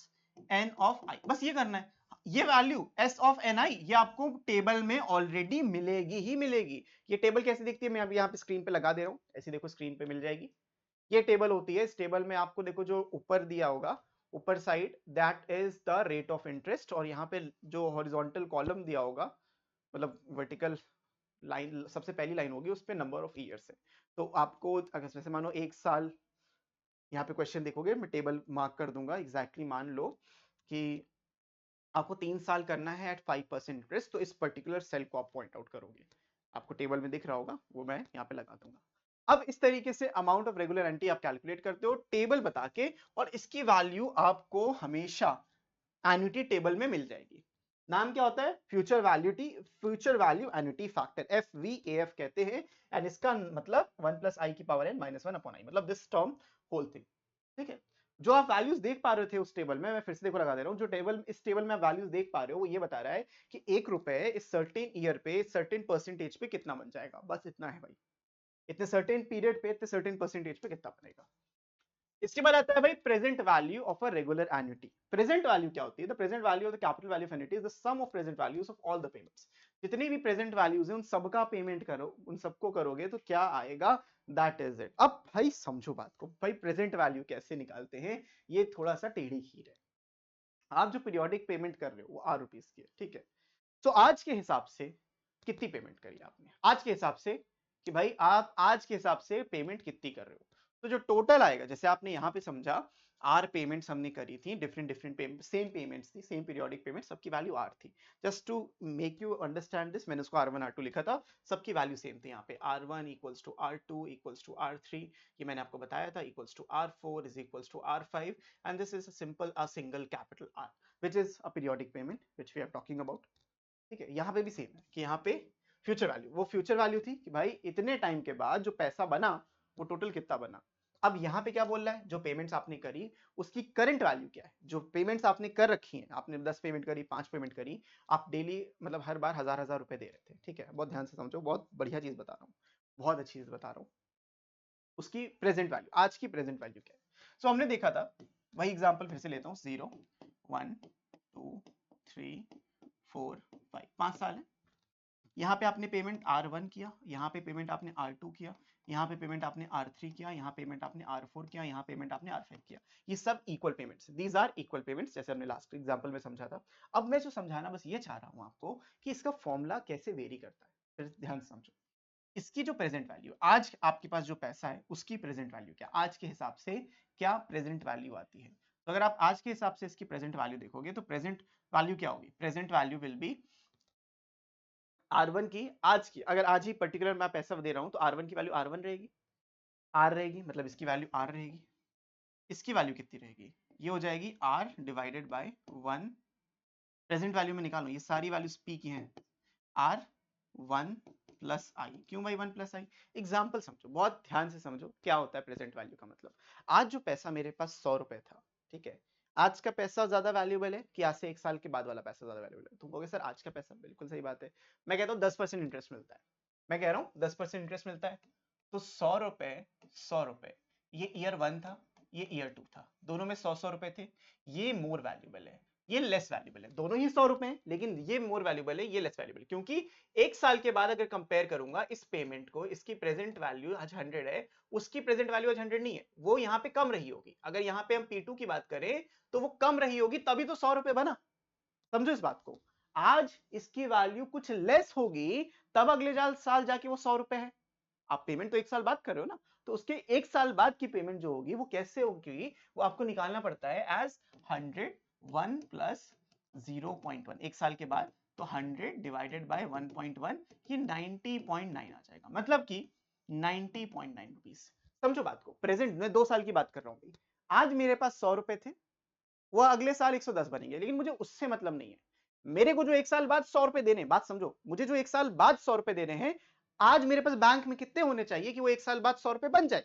[SPEAKER 1] N of i, बस ये करना है। ये वैल्यू s ऑफ ni ये आपको टेबल में ऑलरेडी मिलेगी ही मिलेगी। ये टेबल कैसे दिखती है, मैं अभी यहाँ पे स्क्रीन पे लगा दे रहा हूँ, ऐसे देखो स्क्रीन पे मिल जाएगी। ये टेबल होती है, इस टेबल में आपको देखो जो ऊपर दिया होगा, ऊपर side, that is the rate of interest, और यहाँ पे जो हॉरिजॉन्टल कॉलम दिया होगा, मतलब वर्टिकल लाइन, सबसे पहली लाइन होगी उस पे नंबर ऑफ ईयर्स है। तो आपको अगर जैसे मानो एक साल, यहाँ पे क्वेश्चन देखोगे मैं टेबल मार्क कर दूंगा एग्जैक्टली, मान लो कि आपको 3 साल करना है एट 5% इंटरेस्ट, तो इस पर्टिकुलर सेल को आप पॉइंट आउट करोगे, आपको टेबल में दिख रहा होगा, वो मैं यहाँ पे लगा दूंगा। अब इस तरीके से अमाउंट ऑफ रेगुलर एंटी आप कैलकुलेट करते हो टेबल बता के, और इसकी वैल्यू आपको हमेशा एन्युटी टेबल में मिल जाएगी। नाम क्या होता है, फ्यूचर वैल्यूटी, future value annuity factor, FVAF कहते हैं। एंड इसका मतलब 1 + i⁻n - 1/i, मतलब दिस टर्म होल थिंग। ठीक है, जो आप वैल्यूज देख पा रहे थे उस टेबल में, मैं फिर से देखो लगा दे रहा हूं, जो टेबल, इस टेबल में आप वैल्यूज देख पा रहे हो, वो ये बता रहा है कि 1 रुपए इस सर्टेन ईयर पे, सर्टेन परसेंटेज पे कितना बन जाएगा, बस इतना है भाई। इतने सर्टेन पीरियड पे, इतने सर्टेन परसेंटेज पे कितना बनेगा। इसके बाद आता है भाई present value of a regular annuity. Present value क्या होती है, the present value of the capital value of annuity is the sum of present values of all the payments. जितनी भी प्रेजेंट वैल्यूज हैं उन सबका पेमेंट करो, उन सबको करोगे तो क्या आएगा, दैट इज इट। अब भाई समझो बात को, भाई प्रेजेंट वैल्यू कैसे निकालते हैं, ये थोड़ा सा टेढ़ी खीर है। आप जो पीरियोडिक पेमेंट कर रहे हो वो R रुपीज की है, ठीक है, तो आज के हिसाब से कितनी पेमेंट करी आपने, आज के हिसाब से, कि भाई आप आज के हिसाब से पेमेंट कितनी कर रहे हो, तो जो टोटल आएगा, जैसे आपने यहाँ पे समझा आर पेमेंट्स हमने करी थी, different different payment, same payments थी, सेम पीरियोडिक पेमेंट, सबकी वैल्यू आर थी। Just to make you understand this, मैंने उसको R1 R2 लिखा था, सबकी वैल्यू सेम थी यहाँ पे, R1 equals to R2 equals to R3, ये मैंने आपको बताया था, equals to R4 is equals to R5, and this is simple a single capital R, which is a periodic payment which we are talking about। ठीक है, यहाँ पे भी सेम है कि यहाँ पे फ्यूचर वैल्यू, वो फ्यूचर वैल्यू थी कि भाई इतने टाइम के बाद जो पैसा बना वो टोटल कितना बना। अब यहाँ पे क्या बोल रहा है, जो पेमेंट्स आपने करी उसकी करंट वैल्यू क्या है, जो पेमेंट्स आपने कर रखी हैं, आपने 10 पेमेंट करी, 5 पेमेंट करी, आप डेली मतलब हर बार 1000 रुपए दे रहे थे, ठीक है, बहुत ध्यान से समझो, बहुत बढ़िया चीज बता रहा हूँ, बहुत अच्छी चीज बता रहा हूँ। उसकी प्रेजेंट वैल्यू, आज की प्रेजेंट वैल्यू क्या है। सो हमने देखा था, वही एग्जांपल फिर से लेता हूँ, 0 1 2 3 4 5, 5 साल है। यहाँ पे आपने पेमेंट R1 किया, यहाँ पे पेमेंट आपने R2 किया, यहाँ पे पेमेंट आपने R3 किया, यहाँ पेमेंट आपने R4 किया, यहाँ पेमेंट आपने R5 किया। ये सब equal payments, these are equal payments, जैसे हमने लास्ट एग्जांपल में समझा था। अब मैं जो समझाना बस ये चाह रहा हूँ आपको कि इसका फॉर्मूला कैसे वेरी करता है, फिर ध्यान से समझो। इसकी जो प्रेजेंट वैल्यू, आज आपके पास जो पैसा है उसकी प्रेजेंट वैल्यू क्या, आज के हिसाब से क्या प्रेजेंट वैल्यू आती है। तो अगर आप आज के हिसाब से इसकी प्रेजेंट वैल्यू देखोगे तो प्रेजेंट वैल्यू क्या होगी, present value will be R1 की, आज की, अगर आज ही पर्टिकुलर मैं पैसा दे रहा हूं तो R1 की वैल्यू R1 रहेगी, R रहेगी, मतलब इसकी वैल्यू R रहेगी। इसकी वैल्यू कितनी रहेगी, ये हो जाएगी R divided by 1, present value में निकालो, ये सारी वैल्यूज P की हैं, R1 प्लस I, क्यों भाई 1 प्लस I, एग्जाम्पल समझो, बहुत ध्यान से समझो क्या होता है प्रेजेंट वैल्यू का मतलब। आज जो पैसा मेरे पास 100 रुपए था, ठीक है, आज का पैसा ज्यादा वैल्यूबल है कि आज से 1 साल के बाद वाला पैसा ज्यादा वैल्यूबल है, तुम कहोगे सर आज का पैसा, बिल्कुल सही बात है। मैं कहता हूँ 10% इंटरेस्ट मिलता है, मैं कह रहा हूँ 10% इंटरेस्ट मिलता है, तो 100 रुपए, 100 रुपए, ये ईयर 1 था, ये ईयर 2 था, दोनों में 100 100 रुपए थे, ये मोर वैल्यूबल है। ये लेस वैल्यूबल है, दोनों ही 100 रुपए हैं, लेकिन ये मोर वैल्यूबल है, ये लेस वैल्यूबल, क्योंकि एक साल के बाद अगर कंपेयर करूंगा इस पेमेंट को, इसकी प्रेजेंट वैल्यू आज 100 है, उसकी प्रेजेंट वैल्यू आज 100 नहीं है, वो यहाँ पे कम रही होगी। अगर यहाँ पे हम P2 की बात करें तो वो कम रही होगी, तभी तो 100 रुपए बना। समझो इस बात को, आज इसकी वैल्यू कुछ लेस होगी, तब अगले साल जाके वो 100 रुपए है। आप पेमेंट तो एक साल बाद कर रहे हो ना, तो उसके एक साल बाद की पेमेंट जो होगी वो कैसे होगी, वो आपको निकालना पड़ता है एज 101 प्लस 0.1 एक साल के बाद, तो 100 डिवाइडेड बाय 1.1, ये 90.9 आ जाएगा, मतलब कि 90.9 रुपीस। समझो बात को, प्रेजेंट में 2 साल की बात कर रहा हूं, आज मेरे पास 100 रुपए थे, वो अगले साल 110 बनेंगे, लेकिन मुझे उससे मतलब नहीं है। मेरे को जो एक साल बाद 100 रुपए देने, बात समझो, मुझे जो एक साल बाद 100 रुपए देने हैं, आज मेरे पास बैंक में कितने होने चाहिए कि वो एक साल बाद 100 रुपए बन जाए?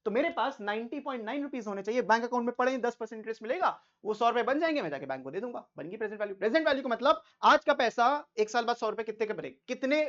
[SPEAKER 1] तो मेरे पास 90.9 रुपीस होने चाहिए, बैंक अकाउंट में पड़े 10% इंटरेस्ट मिलेगा, वो 100 रुपए बन जाएंगे, मैं जाके बैंक को दे दूंगा, बन गई प्रेजेंट वैल्यू। प्रेजेंट वैल्यू का मतलब आज का पैसा एक साल बाद 100 रुपए कितने के बनेगा, कितने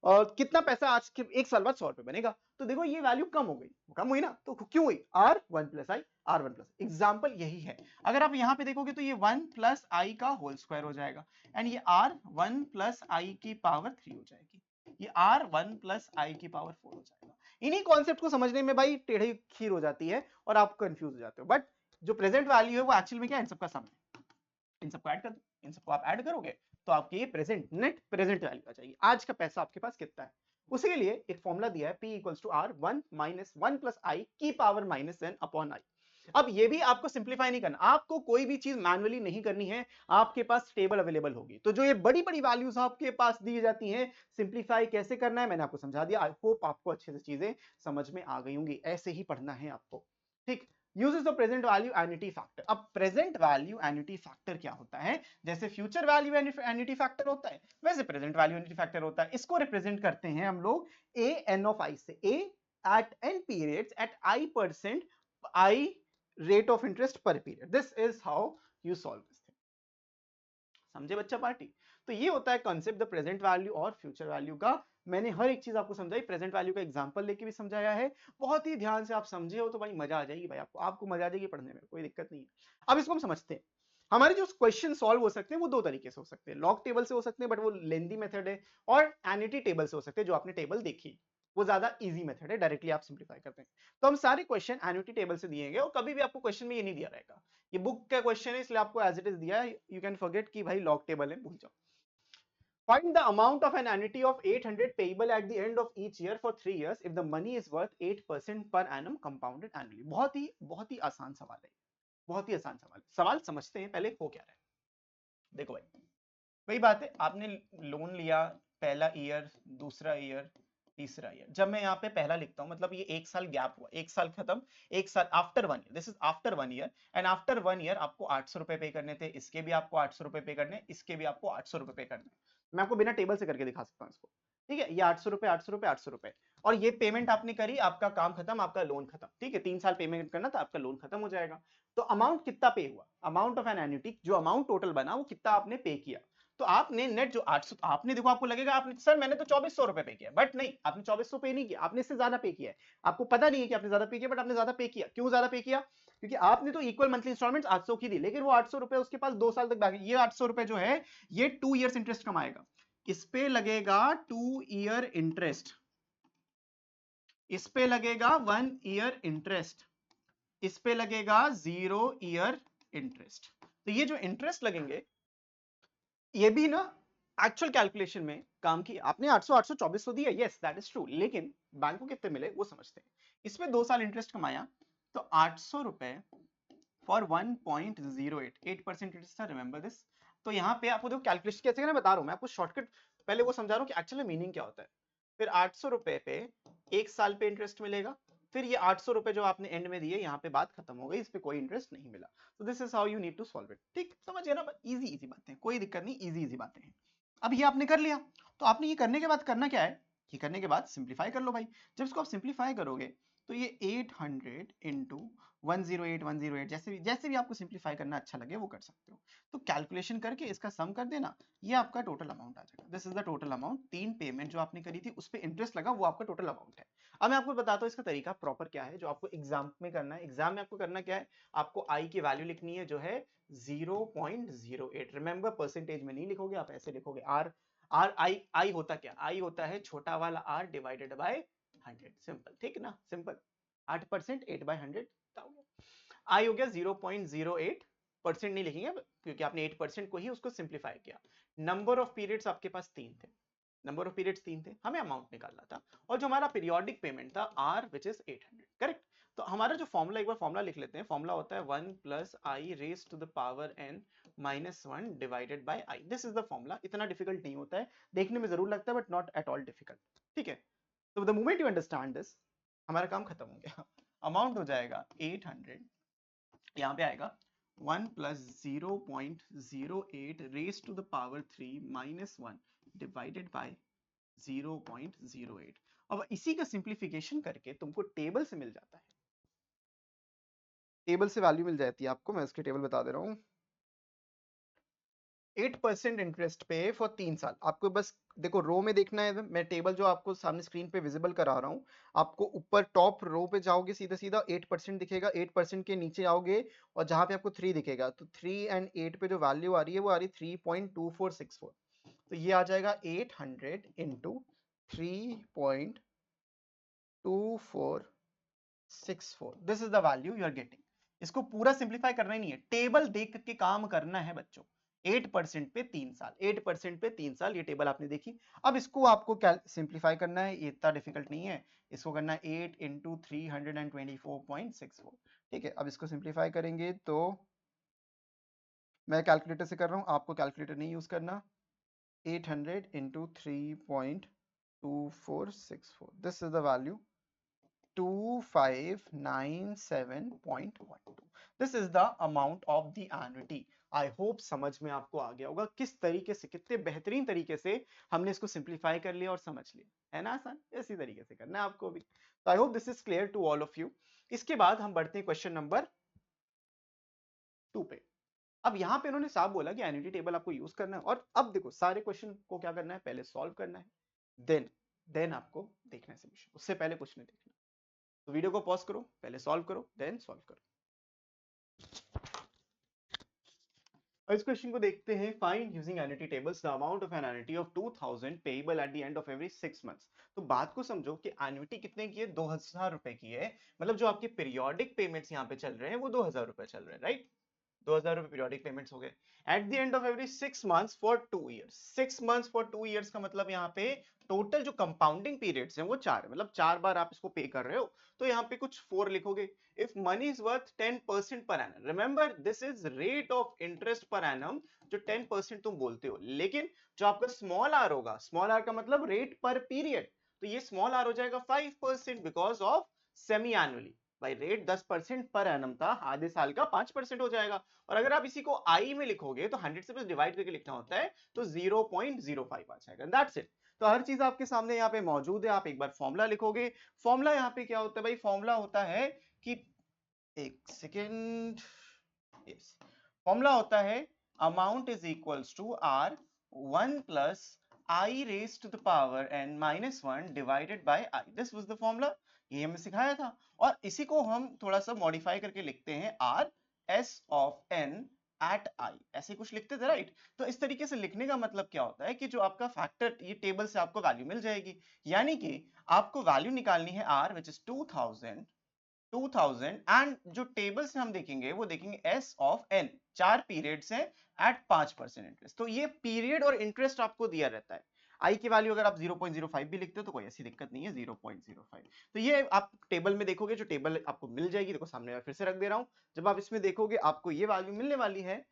[SPEAKER 1] कितना पैसा आज के एक साल बाद 100 रुपए बनेगा। तो देखो ये वैल्यू कम हो गई, कम हुई ना, तो क्यों हुई? R1 प्लस आई, R1 प्लस, एग्जाम्पल यही है। अगर आप यहाँ पे देखोगे तो ये 1 प्लस आई का होल स्क्वायर हो जाएगा, एंड ये R1 प्लस आई की पावर 3 हो जाएगी, ये R1 प्लस आई की पावर 4 हो जाएगा। इन्हीं कॉन्सेप्ट को समझने में भाई टेढ़ी खीर हो जाती है और आप कंफ्यूज हो जाते हो, बट जो प्रेजेंट वैल्यू है वो एक्चुअल में क्या है, इन सबका सम है। इन सबको ऐड कर दो, इन सबको आप ऐड करोगे तो आपके ये प्रेजेंट नेट प्रेजेंट वैल्यू आ जाएगी, आज का पैसा आपके पास कितना है। उसी के लिए एक फॉर्मूला दिया है, P equals to R 1 minus 1 plus i की power minus n upon i. अब ये भी आपको सिंप्लीफाई नहीं करना, आपको कोई भी चीज मैन्युअली नहीं करनी है, आपके पास टेबल अवेलेबल होगी, तो जो ये बड़ी बड़ी वैल्यूज आपके पास दी जाती हैं, सिंप्लीफाई कैसे करना है मैंने आपको समझा दिया। आई होप आपको अच्छे से चीजें समझ में आ गई होंगी, ऐसे ही पढ़ना है आपको, ठीक। uses the present value annuity factor। अब प्रेजेंट वैल्यू एन्युटी फैक्टर क्या होता है? जैसे फ्यूचर वैल्यू एन्युटी फैक्टर होता है, वैसे प्रेजेंट वैल्यू एन्युटी फैक्टर होता है। इसको रिप्रेजेंट करते हैं हम लोग a n of i से, a at n periods at i% i rate of interest per period। this is how you solve this thing। समझे बच्चा पार्टी? तो ये होता है कॉन्सेप्ट द प्रेजेंट वैल्यू और फ्यूचर वैल्यू का। मैंने हर एक चीज आपको समझाई, प्रेजेंट वैल्यू का एग्जांपल लेके भी समझाया है, बहुत ही ध्यान से आप समझे हो तो भाई मजा आ जाएगी भाई, आपको मजा आ जाएगी पढ़ने में, कोई दिक्कत नहीं है। अब इसको हम समझते हैं। हमारे जो क्वेश्चन सॉल्व हो सकते हैं वो दो तरीके से हो सकते हैं, लॉग टेबल से हो सकते हैं बट वो लेंदी मेथड है, और एन्युटी टेबल से हो सकते हैं, जो आपने टेबल देखी वो ज्यादा इजी मेथड है, डायरेक्टली आप सिंप्लीफाई करते हैं। तो हम सारे क्वेश्चन एन्युटी टेबल से दिए गए, और कभी भी आपको क्वेश्चन में ये नहीं दिया रहेगा, ये बुक का क्वेश्चन है इसलिए आपको एज इट इज दिया है, यू कैन फॉरगेट कि भाई लॉग टेबल है, भूल जाओ। Find the amount of an annuity of 800 payable at the end of each year for 3 years if the money is worth 8% per annum compounded annually। बहुत ही आसान सवाल है, बहुत ही आसान सवाल। सवाल समझते हैं पहले हो क्या रहा है। देखो भाई, वही बात है, आपने लोन लिया, पहला ईयर, दूसरा ईयर, तीसरा ईयर। जब मैं यहाँ पे पहला लिखता हूँ मतलब ये एक साल गैप हुआ, एक साल खत्म, एक साल after 1 year, this is after 1 year, and after 1 year आपको 800 रुपए पे करने थे, इसके भी आपको 800 रुपए पे करने, इसके भी आपको 800 रुपए पे करने। मैं आपको बिना टेबल से करके दिखा सकता हूँ इसको, ठीक है। ये 800 रुपए, 800 रुपए, 800 रुपए, और ये पेमेंट आपने करी, आपका काम खत्म, आपका लोन खत्म, ठीक है। 3 साल पेमेंट करना था, आपका लोन खत्म हो जाएगा। तो अमाउंट कितना पे हुआ, अमाउंट ऑफ एन एन्युटी, जो अमाउंट टोटल बना वो कितना आपने पे किया। तो आपने नेट जो 800, आपने देखो आपको लगेगा आपने सर मैंने तो 2400 रुपए पे किया, बट नहीं, आपने 2400 पे नहीं किया, आपने इससे ज्यादा पे किया है। आपको पता नहीं है कि आपने ज्यादा पे किया, बट आपने ज्यादा पे किया। क्यों ज्यादा पे किया? क्योंकि आपने तो इक्वल मंथली इंस्टॉलमेंट 800 की दी, लेकिन वो 800 रुपए उसके पास 2 साल तक बाकी, ये 800 रुपए जो है ये 2 इयर्स इंटरेस्ट कमाएगा, इस पे लगेगा 2 ईयर इंटरेस्ट, इस पे लगेगा 1 ईयर इंटरेस्ट, इस पे लगेगा 0 ईयर इंटरेस्ट। तो ये जो इंटरेस्ट लगेंगे ये भी ना एक्चुअल कैलकुलेशन में काम की, आपने 800 800 2400 दिया, यस दैट इज ट्रू, लेकिन बैंक को कितने मिले वो समझते हैं। इसमें 2 साल इंटरेस्ट कमाया तो 800 रुपए फॉर 1.08 8% इंटरेस्ट था, रिमेंबर दिस। तो यहाँ पे आपको देखो कैलकुलेशन कैसे करना बता रहा हूँ मैं आपको, शॉर्टकट पहले वो समझा रहा हूँ कि एक्चुअली मीनिंग क्या होता है। फिर 800 रुपए पे एक साल पे इंटरेस्ट मिलेगा, फिर ये 800 रुपए जो आपने एंड में दिए यहाँ पे बात खत्म हो गई, इस पे कोई इंटरेस्ट नहीं मिला। तो this is how you need to solve it, ठीक समझिए ना, इजी इजी बातें, कोई दिक्कत नहीं, इजी इजी बातें हैं। अब ये आपने कर लिया, तो आपने ये करने के बाद करना क्या है, ये करने के बाद सिंप्लीफाई कर लो भाई। जब इसको आप सिंप्लीफाई करोगे तो ये 800 इंटू 108 जैसे भी आपको सिंप्लीफाई करना अच्छा लगे वो कर सकते हो। तो कैलकुलेशन करके इसका सम कर देना, ये आपका टोटल अमाउंट आ जाएगा। This is the total amount. 3 payment जो आपने करी थी उस पे इंटरेस्ट लगा, वो आपका टोटल अमाउंट है। अब मैं आपको बताता हूँ इसका तरीका प्रॉपर क्या है जो आपको एग्जाम में करना है। एग्जाम में आपको करना क्या है, आपको आई की वैल्यू लिखनी है जो है 0.08। रिमेंबर परसेंटेज में नहीं लिखोगे, आप ऐसे लिखोगे आर। आर आई आई होता क्या, आई होता है छोटा वाला आर डिवाइडेड बाय 100। सिंपल, ठीक है ना, सिंपल। 8%, 8/100 आई हो गया 0.08%। नहीं लिखेंगे क्योंकि आपने 8% को ही उसको सिंप्लीफाई किया। नंबर ऑफ पीरियड्स आपके पास 3 थे, नंबर ऑफ पीरियड्स 3 थे, हमें अमाउंट निकालना था। और जो हमारा पीरियोडिक पेमेंट था आर विच इज 800, करेक्ट। तो हमारा जो फॉर्मूला, एक बार फॉर्मूला लिख लेते हैं। फॉर्मूला होता है 1 plus I raise to the power n -1 divided by i. This is the formula. इतना डिफिकल्ट नहीं होता है, देखने में जरूर लगता है but not at all difficult, ठीक है। तो the moment you understand this, हमारा काम खत्म हो गया। अमाउंट हो जाएगा 800, यहाँ पे आएगा 1 plus 0.08 raise to the power 3 -1 divided by 0.08। अब इसी का सिंप्लीफिकेशन करके तुमको टेबल से मिल जाता है, टेबल से वैल्यू मिल जाती है आपको। मैं इसके टेबल बता दे रहा हूँ। 8% इंटरेस्ट पे फॉर 3 साल। आपको बस देखो रो में देखना है, मैं टेबल जो आपको सामने स्क्रीन पे विजिबल करा रहा हूँ। आपको ऊपर टॉप रो पे जाओगे सीधा सीधा 8% दिखेगा, 8% के नीचे आओगे और जहां पे आपको 3 दिखेगा, तो 3 एंड 8 पे जो वैल्यू आ रही है वो आ रही है 3.2464। तो ये आ जाएगा 800 into 3.2464। This is the value you are getting. इसको पूरा सिंप्लीफाई करना ही नहीं है, टेबल देख के काम करना है बच्चों। 8% पे 3 साल, 8% पे 3 साल, ये टेबल आपने देखी। अब इसको आपको क्या सिंप्लीफाई करना है, ये इतना डिफिकल्ट नहीं है। इसको करना है 8 इंटू 324.64, ठीक है। अब इसको सिंप्लीफाई करेंगे तो मैं कैलकुलेटर से कर रहा हूँ, आपको कैलकुलेटर नहीं यूज करना। 800 into 3.2464, this is the value 2597.12। This is the amount of the annuity. I hope समझ में आपको आ गया होगा किस तरीके से, कितने बेहतरीन तरीके से हमने इसको सिंप्लीफाई कर लिया और समझ लिया, है ना आसान। इसी तरीके से करना है आपको भी। तो I hope this is clear to all of you. इसके बाद हम बढ़ते हैं क्वेश्चन नंबर 2 पे। अब यहाँ पे इन्होंने साफ बोला कि एन्युटी टेबल आपको यूज करना है। और अब देखो सारे क्वेश्चन को क्या करना है, पहले सॉल्व करना है, देन आपको देखना है सॉल्यूशन, उससे पहले कुछ नहीं देखना। तो वीडियो को पॉज करो, पहले सॉल्व करो, देन सॉल्व करो। और इस क्वेश्चन को देखते हैं। Find using annuity tables the amount of an annuity ऑफ 2000 payable at the end of every 6 months. तो बात को समझो कि एन्युटी कितने की है, 2000 रुपए की है। मतलब जो आपके पीरियोडिक पेमेंट्स यहाँ पे चल रहे हैं वो 2000 रुपए चल रहे हैं, राइट। 2000 रुपए पीरियोडिक पेमेंट्स हो गए eight the end of every 6 months for 2 years. 6 months for 2 years का मतलब यहाँ पे टोटल जो कंपाउंडिंग पीरियड्स हैं वो 4 है, मतलब 4 बार आप इसको पे कर रहे हो। तो यहाँ पे कुछ 4 लिखोगे। If money is worth 10% per annum, remember this is rate of interest per annum, जो 10% तुम बोलते हो। लेकिन जो आपका स्मॉल आर होगा, स्मॉल आर का मतलब रेट पर पीरियड, तो ये स्मॉल आर हो जाएगा 5% बिकॉज ऑफ सेमी एनुअली। भाई रेट 10% पर एनम था, आधे साल का 5% हो जाएगा। और अगर आप इसी को आई में लिखोगे तो 100 से बस डिवाइड करके लिखना होता है, तो 0.05 आ जाएगा, दैट्स इट। तो हर चीज आपके सामने यहाँ पे मौजूद है। आप एक बार फॉर्मूला लिखोगे। फॉर्मूला यहाँ पे क्या होता है भाई, फॉर्मूला होता है कि, एक सेकेंड, यस, फॉर्मूला होता है amount is equals to R 1 plus I raise to the power n -1 divided by i. This was the formula, ये हमें सिखाया था। और इसी को हम थोड़ा सा मॉडिफाई करके लिखते हैं R S of n at i, ऐसे कुछ लिखते थे, राइट। तो इस तरीके से लिखने का मतलब क्या होता है कि जो आपका फैक्टर, ये टेबल से आपको वैल्यू मिल जाएगी। यानी कि आपको वैल्यू निकालनी है आर विच इज 2000 एंड जो टेबल से हम देखेंगे वो देखेंगे एस ऑफ एन, 4 पीरियड्स हैं एट 5% इंटरेस्ट। तो ये पीरियड और इंटरेस्ट आपको दिया रहता है। आई की वैल्यू अगर आप 0.05 भी लिखते हो तो कोई ऐसी दिक्कत नहीं है, 0.05। तो ये आप टेबल में देखोगे, जो टेबल आपको मिल जाएगी, देखो सामने फिर से रख दे रहा हूं। जब आप इसमें देखोगे आपको ये वैल्यू मिलने वाली है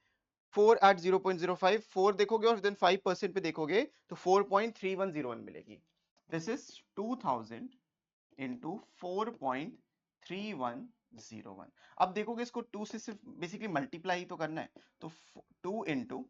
[SPEAKER 1] 4 एट 0.05। 4 देखोगे और देन 5% पे देखोगे तो 4.3101 मिलेगी। This is 2000 into 4.3101। अब देखोगे इसको 2 से सिर्फ बेसिकली मल्टीप्लाई तो करना है, तो 2 इंटू,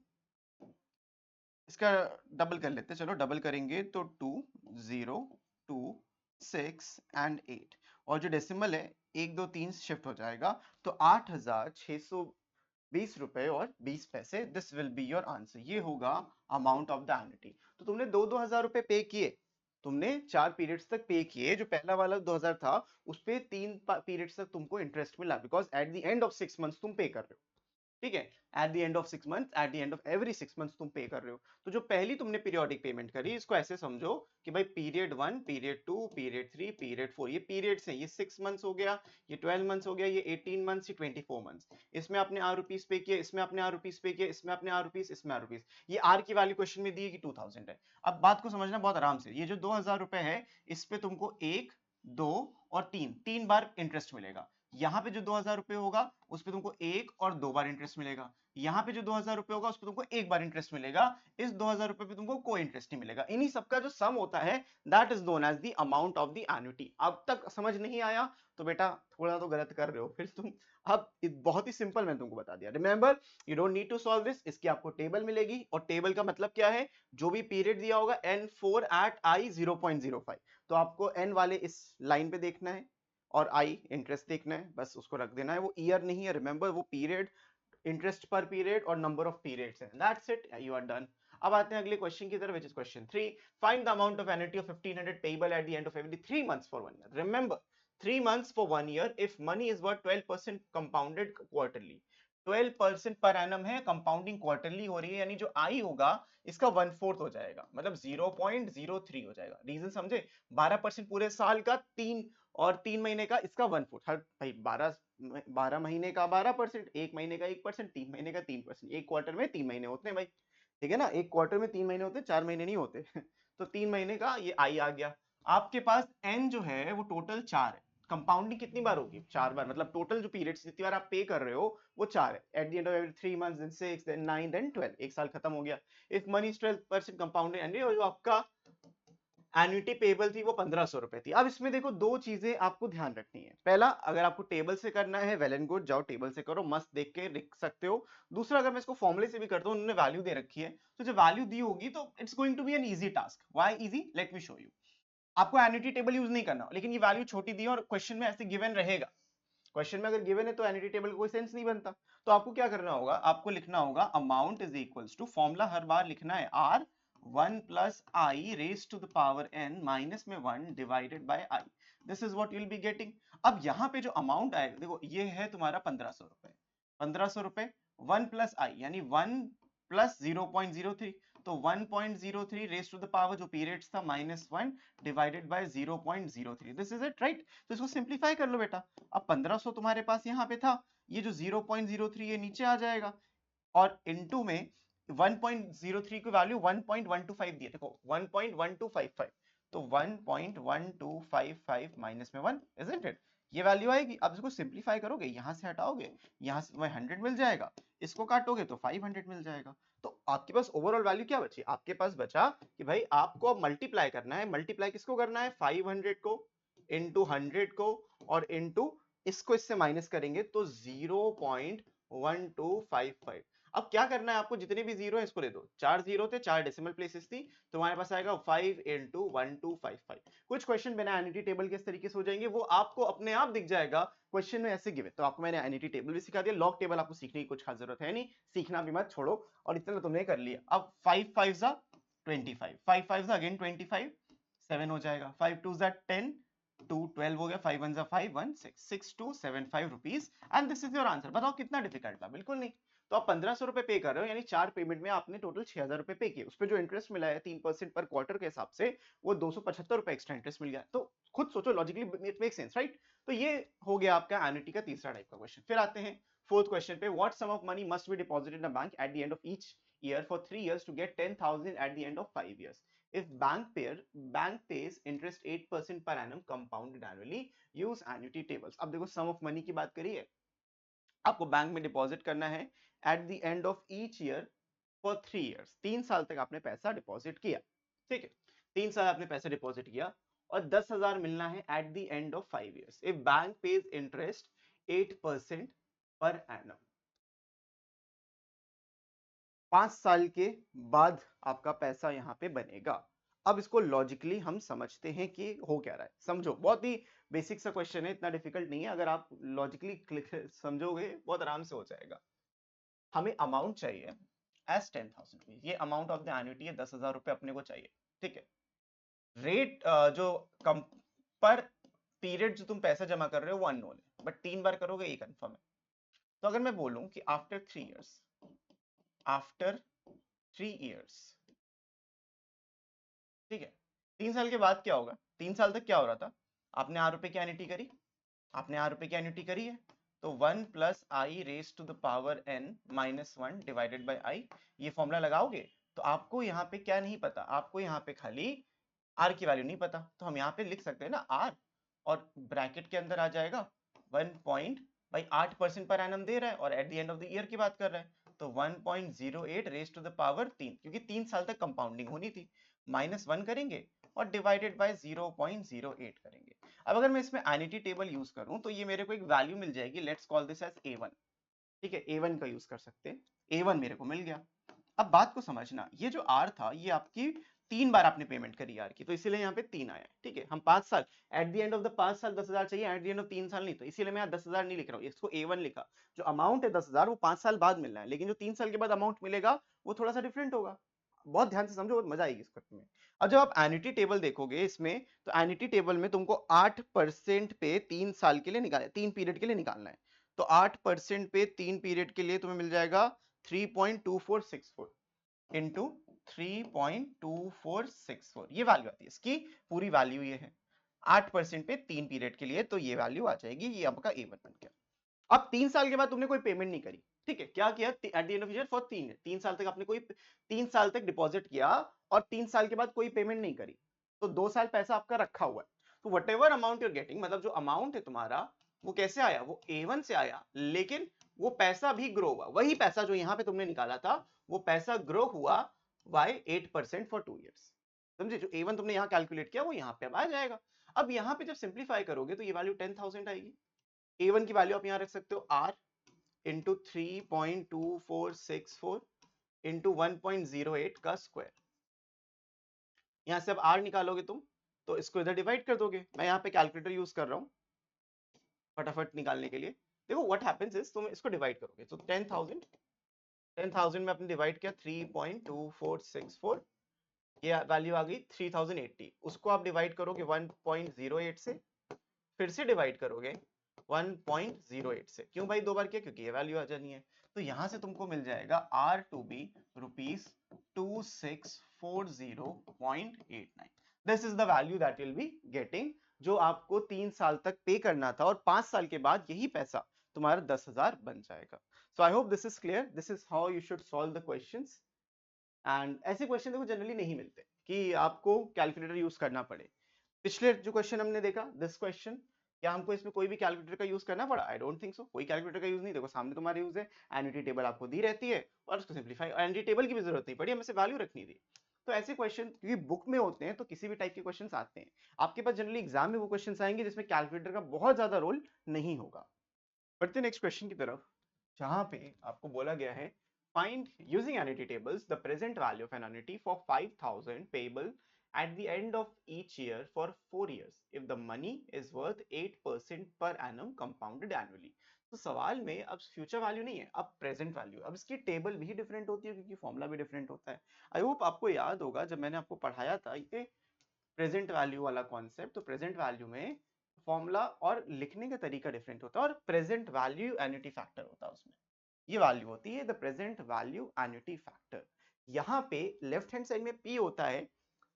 [SPEAKER 1] इसका डबल कर लेते हैं, चलो डबल करेंगे तो 2 0 2 6 एंड 8। और जो डेसिमल है 1 2 3 शिफ्ट हो जाएगा, तो 8,620 रुपए और 20 पैसे। This will be your answer. ये होगा अमाउंट ऑफ द एन्युटी। तो तुमने 2-2 हजार रुपए पे किए, तुमने 4 पीरियड्स तक पे किए। जो पहला वाला 2000 था उस पे 3 पीरियड्स तक तुमको इंटरेस्ट मिला, because at the end of 6 months तुम पे कर रहे हो। ठीक है, at the end of 6 months, eight the end of every 6 months तुम पे कर रहे हो। तो जो पहली तुमने पीरियोडिक पेमेंट करी, इसको ऐसे समझो कि भाई पीरियड 1, पीरियड 2, पीरियड 3, पीरियड 4, ये पीरियड्स हैं। ये 6 मंथ्स हो गया, ये 12 मंथ्स हो गया, ये 18 मंथ्स, ये 24 मंथ्स। इसमें आपने आर रुपीज पे किए, इसमें आपने आर रुपीज पे किए, इसमें आपने आर रुपीज, इसमें आर रुपीज। ये आर की वैल्यू क्वेश्चन में दी है कि 2000 है। अब बात को समझना बहुत आराम से। ये जो 2000 रुपए है, इस पे तुमको 1, 2 और 3 बार इंटरेस्ट मिलेगा। यहाँ पे जो 2000 रुपए होगा उस पे तुमको 1 और 2 बार इंटरेस्ट मिलेगा। यहाँ पे जो 2000 रुपए होगा उस पे तुमको 1 बार इंटरेस्ट मिलेगा। इस 2000 रुपए पे तुमको कोई इंटरेस्ट नहीं मिलेगा। इन्हीं सबका जो सम होता है, that is known as the amount of the annuity. अब तक समझ नहीं आया तो बेटा थोड़ा तो गलत कर रहे हो फिर तुम। अब बहुत ही सिंपल मैंने तुमको बता दिया। Remember, you don't need to solve this. इसकी आपको टेबल मिलेगी, और टेबल का मतलब क्या है, जो भी पीरियड दिया होगा N4 at I 0.05, तो आपको N वाले इस लाइन पे देखना है और I इंटरेस्ट देखना है, बस उसको रख देना है। वो ईयर नहीं है, रिमेंबर, वो पीरियड, इंटरेस्ट पर पीरियड और नंबर ऑफ पीरियड्स है। That's it, you are done. अब आते हैं अगले क्वेश्चन की तरफ, which is question 3। Find the amount of annuity ऑफ 1500 payable at the end of every 3 months for 1 year. Remember, 3 months for 1 year if money is worth 12% compounded quarterly। 12% per annum है, compounding quarterly हो रही है, यानी जो आई होगा इसका 1/4 हो जाएगा, मतलब 0.03 हो जाएगा। रीजन समझे? 12% पूरे साल का, 3 महीने का इसका 1/4। हर भाई 12 महीने का 12%, 1 महीने का 1%, 3 महीने का 3%। एक क्वार्टर में 3 महीने होते हैं भाई, ठीक है ना? एक क्वार्टर में 3 महीने होते हैं, 4 महीने नहीं होते। तो 3 महीने का ये आई आ गया। आपके पास एन जो है वो टोटल 4 है। कंपाउंडिंग कितनी बार होगी? 4 बार, मतलब टोटल जो पीरियड्स जितनी बार आप पे कर रहे हो वो 4 है। At the end of every 3 months, then 6, then 9, then 12। एक साल खत्म हो गया। If money is 12% compounded annually, और जो आपका एन्युटी पेबल थी वो 1500 रुपए थी। अब इसमें देखो दो चीजें आपको ध्यान रखनी है। पहला, अगर आपको टेबल से करना है, वेल एंड गुड, जाओ टेबल से करो, मस्त देख के लिख सकते हो। दूसरा, अगर मैं इसको फॉर्मूले से भी करता हूँ, उन्होंने वैल्यू दे रखी है, तो जब वैल्यू दी होगी तो it's going to be an easy task. Why easy? Let me show you. आपको एन्युटी टेबल यूज नहीं करना, लेकिन ये वैल्यू छोटी दी है और क्वेश्चन में ऐसे गिवन रहेगा। क्वेश्चन में अगर गिवन है तो एन्युटी टेबल का कोई सेंस नहीं बनता। तो आपको क्या करना होगा, आपको लिखना होगा amount is equals to, formula हर बार लिखना है R 1 plus I raise to the power n minus में 1 divided by i. This is what you will be getting. अब यहाँ पे जो अमाउंट आएगा, देखो ये है तुम्हारा 1500 रुपए। 1500 रुपए 1 प्लस आई यानी 1 प्लस 0.03, तो 1.03 रेज टू द पावर जो पीरियड्स था -1 divided bye 0.03। This is it, right? तो इसको सिंप्लीफाई कर लो बेटा। अब 1500 तुम्हारे पास यहाँ पे था, ये जो 0.03 ये नीचे आ जाएगा, और इनटू में 1.03 की वैल्यू 1.125 दी है, देखो 1.1255, तो 1.1255 माइनस में 1, इजंट इट? ये वैल्यू आएगी। अब इसको सिंप्लीफाई करोगे, यहां से हटाओगे, यहां से तुम्हें 100 मिल जाएगा, इसको काटोगे तो 500 मिल जाएगा। तो आपके पास ओवरऑल वैल्यू क्या बची? आपके पास बचा कि भाई आपको अब मल्टीप्लाई करना है। मल्टीप्लाई किसको करना है? 500 को इंटू 100 को और इंटू इसको, इससे माइनस करेंगे तो 0.1255। अब क्या करना है आपको, जितने भी जीरो है इसको ले दो। 4 जीरो थे, 4 डेसिमल प्लेसेस थी, तो हमारे पास आएगा 5 इंटू 1255। कुछ क्वेश्चन बिना एन्युटी टेबल के इस तरीके से हो जाएंगे, वो आपको अपने आप दिख जाएगा क्वेश्चन में ऐसे गिवे। तो आपको मैंने एन्युटी टेबल भी सिखा दिया, लॉग टेबल आपको सीखने की कुछ खास जरूरत है नहीं, सीखना भी मत, छोड़ो। और इतना तुमने कर लिया। अब 5 5 जा 25, 5 5 जा अगेन 25, 7 हो जाएगा, 5 2 जा 10, 2 12 हो गया, 5 1 जा 5 1 6 6275 rupees. And this is your answer. बताओ कितना डिफिकल्ट था? बिल्कुल नहीं। तो आप 1500 रुपए पे कर रहे हो, यानी 4 पेमेंट में आपने टोटल 6000 रुपए पे किए। उस पर जो इंटरेस्ट मिला है 3% पर क्वार्टर के हिसाब से, वो 275 रुपए एक्स्ट्रा इंटरेस्ट मिल गया। तो खुद सोचो, logically it make sense, right? तो ये हो गया आपका एन्युटी का तीसरा टाइप का क्वेश्चन। फिर आते हैं फोर्थ क्वेश्चन पे। What sum of money must be deposited in a bank at the end of each year for 3 years to get 10,000 at the end of 5 years? If bank pays interest 8% per annum compounded annually, use annuity tables। अब देखो सम of money की बात करी है, आपको bank में deposit करना है at the end of each year for 3 years। 3 साल तक आपने पैसा डिपॉजिट किया, ठीक है? 3 साल आपने पैसा डिपॉजिट किया और 10,000 मिलना है at the end of 5 years। If bank page interest 8% per annum, 5 साल के बाद आपका पैसा यहाँ पे बनेगा। अब इसको लॉजिकली हम समझते हैं कि हो क्या रहा है। समझो, बहुत ही बेसिक सा क्वेश्चन है, इतना डिफिकल्ट नहीं है, अगर आप लॉजिकली समझोगे बहुत आराम से हो जाएगा। हमें अमाउंट चाहिए एज 10,000 रुपीज, ये अमाउंट ऑफ द एन्युटी है, 10,000 रुपए अपने को चाहिए, ठीक है। रेट जो कम पर पीरियड जो तुम पैसा जमा कर रहे हो वो अननोन है, बट 3 बार करोगे ये कंफर्म है। तो अगर मैं बोलूं कि आफ्टर 3 इयर्स, ठीक है, 3 साल के बाद क्या होगा, 3 साल तक क्या हो रहा था, आपने आर रुपए की एन्युटी करी, आपने आर रुपए की एन्युटी करी है, तो 1 plus I raise to the power n minus 1 divided by i, ये फॉर्मूला लगाओगे तो आपको यहाँ पे क्या नहीं पता, आपको यहाँ पे खाली आर की वैल्यू नहीं पता, तो हम यहाँ पे लिख सकते हैं ना आर, और ब्रैकेट के अंदर आ जाएगा 1.8% पर एनम दे रहा है और eight the end of the year की बात कर रहा है, तो 1.08 रेज टू द पावर 3, क्योंकि 3 साल तक कंपाउंडिंग होनी थी, -1 करेंगे और डिवाइडेड बाय 0.08 करेंगे। अब अगर मैं इसमें एन्युटी टेबल यूज करूं तो ये मेरे को एक वैल्यू मिल जाएगी, let's call this as A1, ठीक है, A1 का यूज कर सकते हैं, A1 मेरे को मिल गया। अब बात को समझना, ये जो R था ये आपकी 3 बार आपने पेमेंट करी R की, तो इसीलिए यहाँ पे 3 आया है, ठीक है। हम 5 साल, eight the end of the 5 साल 10,000 चाहिए, एट द एंड ऑफ 3 साल नहीं, तो इसीलिए मैं यहाँ 10,000 नहीं लिख रहा हूँ, इसको A1 लिखा। जो अमाउंट है 10,000 वो 5 साल बाद मिलना है, लेकिन जो 3 साल के बाद अमाउंट मिलेगा वो थोड़ा सा डिफरेंट होगा। बहुत ध्यान से समझो, मजा आएगी इसको में। अब जब आप एन्युटी टेबल देखोगे इसमें, तो एन्युटी टेबल में तुमको 8% पे 3 साल के लिए निकालना है, 3 पीरियड के लिए निकालना है, तो 8% पे 3 पीरियड के लिए तुम्हें मिल जाएगा 3.2464 इंटू 3.2464, ये वैल्यू आती है इसकी, पूरी वैल्यू ये है 8% पे 3 पीरियड के लिए, तो ये वैल्यू आ जाएगी, ये आपका A1 बन गया। अब 3 साल के बाद तुमने कोई पेमेंट नहीं करी, ठीक है, क्या किया eight the end of year for 3 साल तक आपने कोई 3 साल तक डिपॉजिट किया और 3 साल के बाद कोई पेमेंट नहीं करी, तो 2 साल पैसा आपका रखा हुआ है, तो what ever amount you're getting, मतलब जो अमाउंट है तुम्हारा वो कैसे आया, वो A1 से आया, लेकिन वो पैसा भी ग्रो हुआ, वही पैसा जो यहाँ पे तुमने निकाला था वो पैसा ग्रो हुआ बाय 8% फॉर 2 इयर्स, समझे। जो A1 तुमने यहाँ कैलकुलेट किया वो यहाँ पे अब आ जाएगा। अब यहाँ पे जब सिंप्लीफाई करोगे तो ये वैल्यू 10,000 आएगी। A1 की वैल्यू आप यहाँ रख सकते हो R इंटू 3.2464 इंटू 1.08 का स्क्वायर, यहां से अब R निकालोगे तुम तो इसको इधर डिवाइड कर दोगे, मैं यहाँ पे कैलकुलेटर यूज कर रहा हूँ फटाफट निकालने के लिए। देखो व्हाट हैपेंस इज, तुम इसको डिवाइड करोगे तो 10,000 में आपने डिवाइड किया 3.2464, ये वैल्यू आ गई 3080, उसको आप डिवाइड करोगे 1.08 से, फिर से डिवाइड करोगे 1.08 से, क्यों भाई 2 बार किया, क्योंकि ये वैल्यू आ जानी है, तो यहां से तुमको मिल जाएगा R to be ₹2640.89, this is the value that will be getting, जो आपको 3 साल तक पे करना था और 5 साल के बाद यही पैसा तुम्हारा 10,000 बन जाएगा। So I hope this is clear, this is how you should solve the questions. And ऐसे क्वेश्चन देखो जनरली नहीं मिलते कि आपको कैलकुलेटर यूज करना पड़े। पिछले जो क्वेश्चन हमने देखा, दिस क्वेश्चन, क्या हमको इसमें कोई भी कैलकुलेटर का यूज करना पड़ा, आई डोंट थिंक सो, कोई कैलकुलेटर का यूज नहीं, देखो सामने तुम्हारे यूज है, एन्युटी टेबल आपको दी रहती है और उसको सिंपलीफाई, एन्युटी टेबल की भी जरूरत नहीं पड़ी, हमें सिर्फ वैल्यू रखनी थी। तो ऐसे क्वेश्चन क्योंकि बुक में होते हैं तो किसी भी टाइप के क्वेश्चन आते हैं, आपके पास जनरली एग्जाम में वो क्वेश्चन आएंगे जिसमें कैलकुलेटर का बहुत ज्यादा रोल नहीं होगा। बढ़ते नेक्स्ट क्वेश्चन की तरफ, जहां पे आपको बोला गया है find using annuity tables the present value of an annuity for 5,000 payable at the end of each year for 4 years if the money is worth 8% per annum compounded annually। तो सवाल में अब फ्यूचर वैल्यू नहीं है, अब present value, अब इसकी table भी डिफरेंट होती है क्योंकि फॉर्मूला भी डिफरेंट होता है। आई होप आपको याद होगा जब मैंने आपको पढ़ाया था ये प्रेजेंट वैल्यू वाला कॉन्सेप्ट, तो प्रेजेंट वैल्यू में फॉर्मूला और लिखने का तरीका डिफरेंट होता है और प्रेजेंट वैल्यू एन्युटी फैक्टर होता है उसमें, ये वैल्यू होती है the present value annuity factor. यहाँ पे लेफ्ट हैंड साइड में P होता है,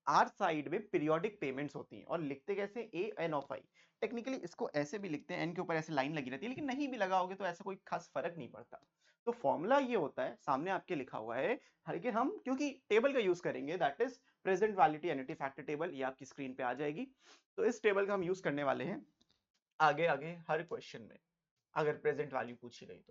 [SPEAKER 1] आर साइड में पीरियोडिक पेमेंट्स होती हैं, और लिखते कैसे ए एन ऑफ आई, टेक्निकली इसको ऐसे भी लिखते हैं, एन के ऊपर ऐसे लाइन लगी रहती है, लेकिन नहीं भी लगाओगे तो ऐसा कोई खास फर्क नहीं पड़ता। तो फॉर्मूला ये होता है, सामने आपके लिखा हुआ है, लेकिन हम क्योंकि टेबल का यूज करेंगे that is present value annuity factor table, ये आपकी स्क्रीन पे आ जाएगी। तो इस टेबल का हम यूज करने वाले हैं आगे आगे हर क्वेश्चन में, अगर प्रेजेंट वैल्यू पूछी गई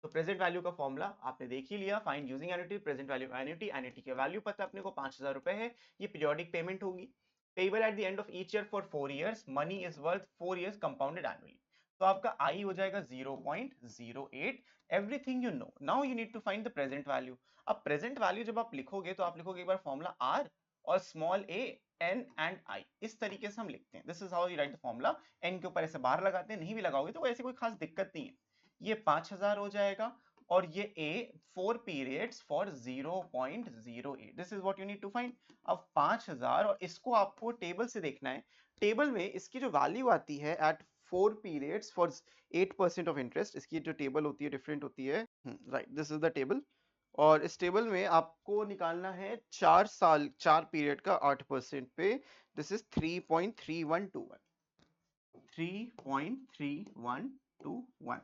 [SPEAKER 1] तो प्रेजेंट वैल्यू का फॉर्मूला आपने देख ही लिया, find using annuity, present value annuity, annuity की वैल्यू पता है अपने को 5,000 रुपए है, ये पीरियोडिक पेमेंट होगी, payable at the end of each year for 4 years, money is worth 4 years compounded annually, तो आपका आई हो जाएगा 0.08, everything you know, now you need to find the present value. अब प्रेजेंट वैल्यू जब आप लिखोगे तो आप लिखोगे एक बार फॉर्मूला आर और small a n and i, इस तरीके से हम लिखते हैं। This is how you right the formula. n के ऊपर ऐसे बार लगाते हैं, नहीं भी लगाओगे तो ऐसे कोई खास दिक्कत नहीं है। ये 5000 हो जाएगा और ये a 4 periods for 0.08, this is what you need to find. अब 5000 और इसको आपको टेबल से देखना है। टेबल में इसकी जो वैल्यू आती है eight 4 periods for 8% of interest, इसकी जो टेबल होती है डिफरेंट होती है, right, this is the table. और इस टेबल में आपको निकालना है 4 साल 4 पीरियड का 8% पे, this is 3.3121, 3.3121।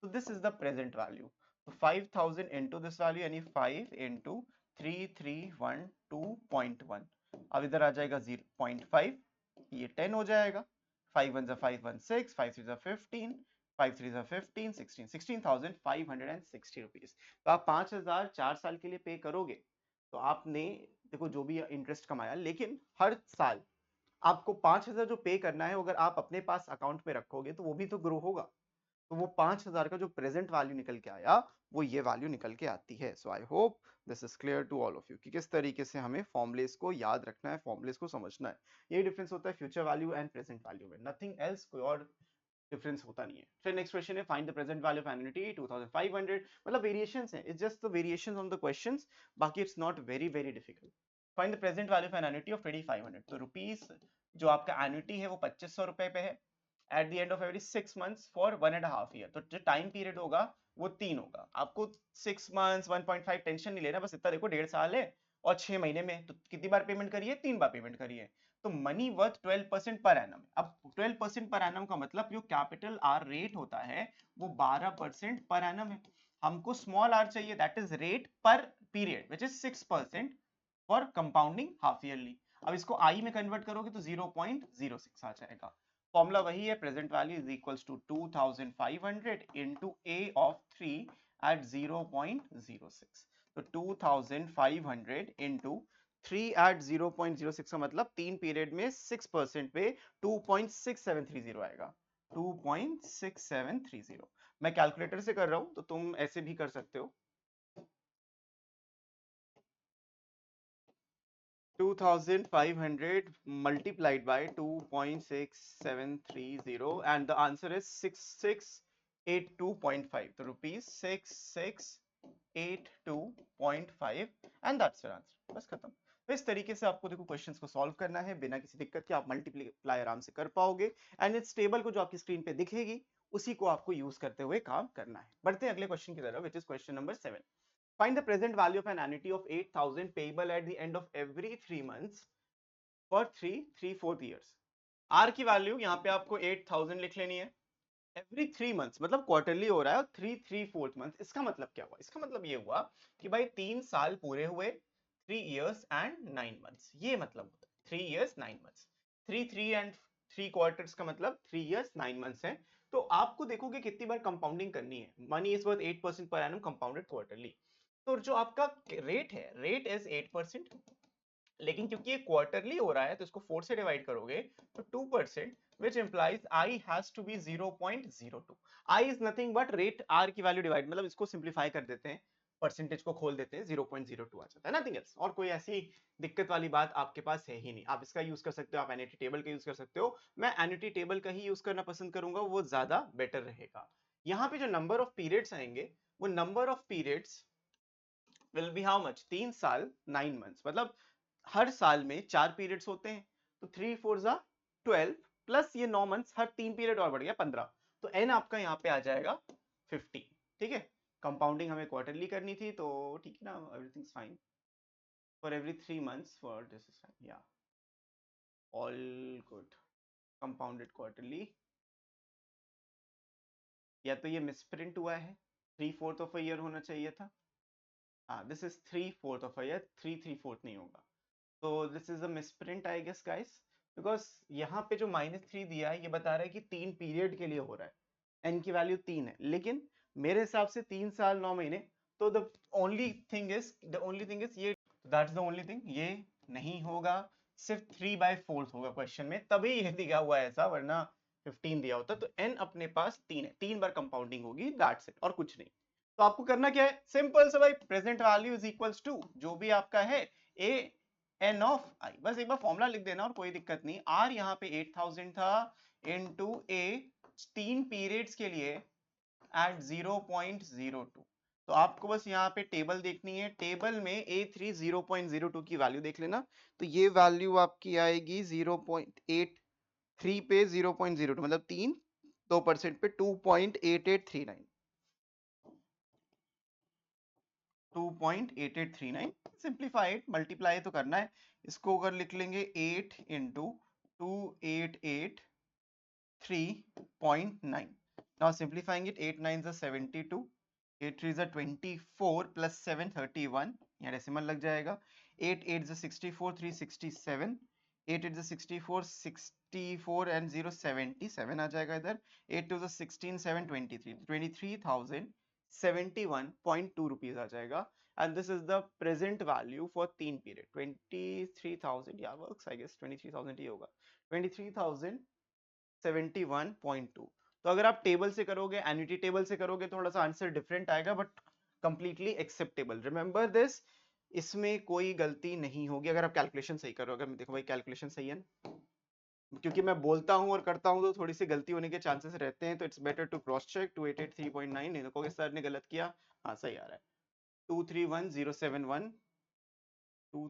[SPEAKER 1] so this is the present value, so 5000 into this value यानी 5 into 3312.1, अब इधर आ जाएगा 0.5, ये 10 हो जाएगा, 5 1 5 1 6, 5 3 15, 5 3 15, 16, 16,560 रुपीज। तो आप 5000 4 साल के लिए पे करोगे तो आपने देखो जो भी इंटरेस्ट कमाया, लेकिन हर साल आपको 5000 जो पे करना है, अगर आप अपने पास अकाउंट पे रखोगे तो वो भी तो ग्रो होगा। तो वो 5000 का जो प्रेजेंट वैल्यू निकल के आया वो ये वैल्यू निकल के आती है। So I hope this is clear to all of you कि किस तरीके से हमें फॉर्मुलेस को याद रखना है, फॉर्मुलेस को समझना है। ये डिफरेंस होता है future value and present value में, नथिंग एल्स, कोई और डिफरेंस होता नहीं है। फिर नेक्स्ट क्वेश्चन है find the present value of annuity 2500, मतलब वेरिएशंस हैं, it's just the variations on the questions, बाकी it's not very very difficult. Find the present value of annuity of 2500, तो रुपीस जो आपका एन्युटी है वो 2500 रुपए पे है at the end of every 6 months for 1.5 year, तो जो टाइम पीरियड होगा वो 3 होगा। आपको 6 मंथ्स 1.5 टेंशन नहीं लेना, बस इतना देखो 1.5 साल है और 6 महीने में, तो कितनी बार पेमेंट करिए, 3 बार पेमेंट करिए। तो मनी वर्थ 12% पर एनम। अब 12% पर एनम का मतलब जो कैपिटल आर रेट होता है वो 12% पर एनम है। हमको स्मॉल आर चाहिए, दैट इज रेट पर period which is 6% for compounding half yearly. अब इसको आई में कन्वर्ट करोगे तो 0.06 आ जाएगा। फॉर्मूला वही है, present value is equals to 2500 into a of 3 at 0.06, तो 2500 इनटू 3 एट 0.06 का मतलब 3 पीरियड में 6% पे 2.6730 आएगा, 2.6730। मैं कैलकुलेटर से कर रहा हूं तो तुम ऐसे भी कर सकते हो। 2500 multiplied by 2.6730 and the answer is 6682.5, तो rupees 6682.5 and that's your answer, बस खत्म। तो इस तरीके से आपको देखो क्वेश्चंस को सॉल्व करना है बिना किसी दिक्कत के, आप मल्टीप्लाई आराम से कर पाओगे एंड इस टेबल को जो आपकी स्क्रीन पे दिखेगी उसी को आपको यूज करते हुए काम करना है। बढ़ते हैं अगले क्वेश्चन की तरफ, which is question number 7। Find the present value of an annuity of 8,000 payable at the end of every 3 months for 3/4 years। R की वैल्यू यहाँ पे आपको 8,000 लिख लेनी है। एवरी 3 मंथ्स मतलब क्वार्टरली हो रहा है और 3/4 मंथ, इसका मतलब क्या हुआ? इसका मतलब ये हुआ कि भाई 3 साल पूरे हुए, 3 years and 9 months, ये मतलब होता है 3 years 9 months। 3 and 3 quarters का मतलब 3 years 9 months है। तो आपको देखोगे कितनी बार कंपाउंडिंग करनी है। Money is worth 8% per annum compounded quarterly. तो जो आपका रेट है, रेट इज 8%, लेकिन क्योंकि ये क्वार्टरली हो रहा है तो इसको 4 से डिवाइड करोगे तो 2%, which implies I has to be 0.02। I is nothing but rate R की वैल्यू डिवाइड, मतलब इसको सिंप्लीफाई कर देते हैं, परसेंटेज को खोल देते हैं, 0.02 आ जाता है, नथिंग एल्स। और कोई ऐसी दिक्कत वाली बात आपके पास है ही नहीं। आप इसका यूज कर सकते हो, आप एन्युटी टेबल का यूज कर सकते हो। मैं एन्युटी टेबल का ही यूज करना पसंद करूंगा, वो ज्यादा बेटर रहेगा। यहाँ पे जो नंबर ऑफ पीरियड्स आएंगे वो number of periods will be how much, 3 साल 9 मंथ्स, मतलब हर साल में 4 पीरियड्स होते हैं, तो 3 4 12 प्लस ये 9 मंथ्स, हर 3 पीरियड और बढ़ गया 15, तो n आपका यहाँ पे आ जाएगा 50। ठीक है, कंपाउंडिंग हमें क्वार्टरली करनी थी तो ठीक है ना, everything is fine for every 3 months, for this is fine, या ऑल गुड। कंपाउंडेड क्वार्टरली, या तो ये मिसप्रिंट हुआ है, 3/4 ऑफ अ ईयर होना चाहिए था। हाँ, this is 3/4 of a year, 3/4 नहीं होगा, तो this is a misprint I guess guys, because यहाँ पे जो -3 दिया है ये बता रहा है कि 3 पीरियड के लिए हो रहा है, n की वैल्यू 3 है, लेकिन मेरे हिसाब से 3 साल 9 महीने, तो द ओनली थिंग इज ये, दैट्स द ओनली थिंग, ये नहीं होगा, सिर्फ 3/4 होगा क्वेश्चन में, तभी ये दिया हुआ है ऐसा, वरना 15 दिया होता। तो n अपने पास 3 है, 3 बार कंपाउंडिंग होगी, दैट्स इट, और कुछ नहीं। तो आपको करना क्या है, सिंपल से भाई, present value is equals to जो भी आपका है a एन ऑफ आई, बस एक बार फॉर्मूला लिख देना और कोई दिक्कत नहीं। आर यहाँ पे 8000 था इनटू ए 3 पीरियड्स के लिए एट 0.02। तो आपको बस यहाँ पे टेबल देखनी है, टेबल में A3 0.02 की वैल्यू देख लेना, तो ये वैल्यू आपकी आएगी 0.83 पे 0.02 मतलब 2% पे 2.8839 2.8839। सिंप्लीफाइड मल्टीप्लाई तो करना है, इसको अगर लिख लेंगे 8 into 2883.9। Now simplifying it, 8 9 is 72, 8 3 is 24 plus 7 31, यहाँ डेसिमल लग जाएगा। 8 8 is 64 3 67, 8 8 is 64 64 and 0 77 आ जाएगा इधर। 8 2 is 16 7 23 23,071.2 रुपीज आ जाएगा। and this is the present value for 3 period 23,000, yeah works I guess 23,000 ही होगा, 23,071.2। तो अगर आप टेबल से करोगे, एन्युटी टेबल से करोगे, थोड़ा सा आंसर डिफरेंट आएगा but completely acceptable. Remember this, इसमें कोई गलती नहीं होगी अगर आप कैलकुलेशन सही करोगे। देखो भाई कैलकुलेशन सही है ना, क्योंकि मैं बोलता हूं और करता हूं तो थोड़ी सी गलती होने के चांसेस रहते हैं, तो it's better to cross check. 2883.9 नहीं देखोगे सर ने गलत किया, हाँ सही आ रहा है। 231071 2,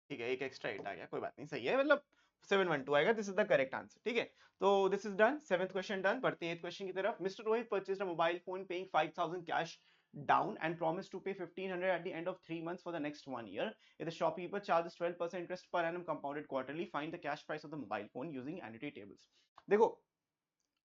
[SPEAKER 1] ठीक है एक एक्स्ट्रा 8 आ गया, कोई बात नहीं सही है, मतलब 712 आएगा। This is the correct answer, ठीक है। तो this is done, 7th question done. बढ़ते हैं 8th क्वेश्चन की तरफ। Mister Rohit purchased a mobile phone paying 5000 cash down and promised to pay 1500 at the end of 3 months for the next 1 year. If the shopkeeper charges 12% interest per annum compounded quarterly, find the cash price of the mobile phone using annuity tables. देखो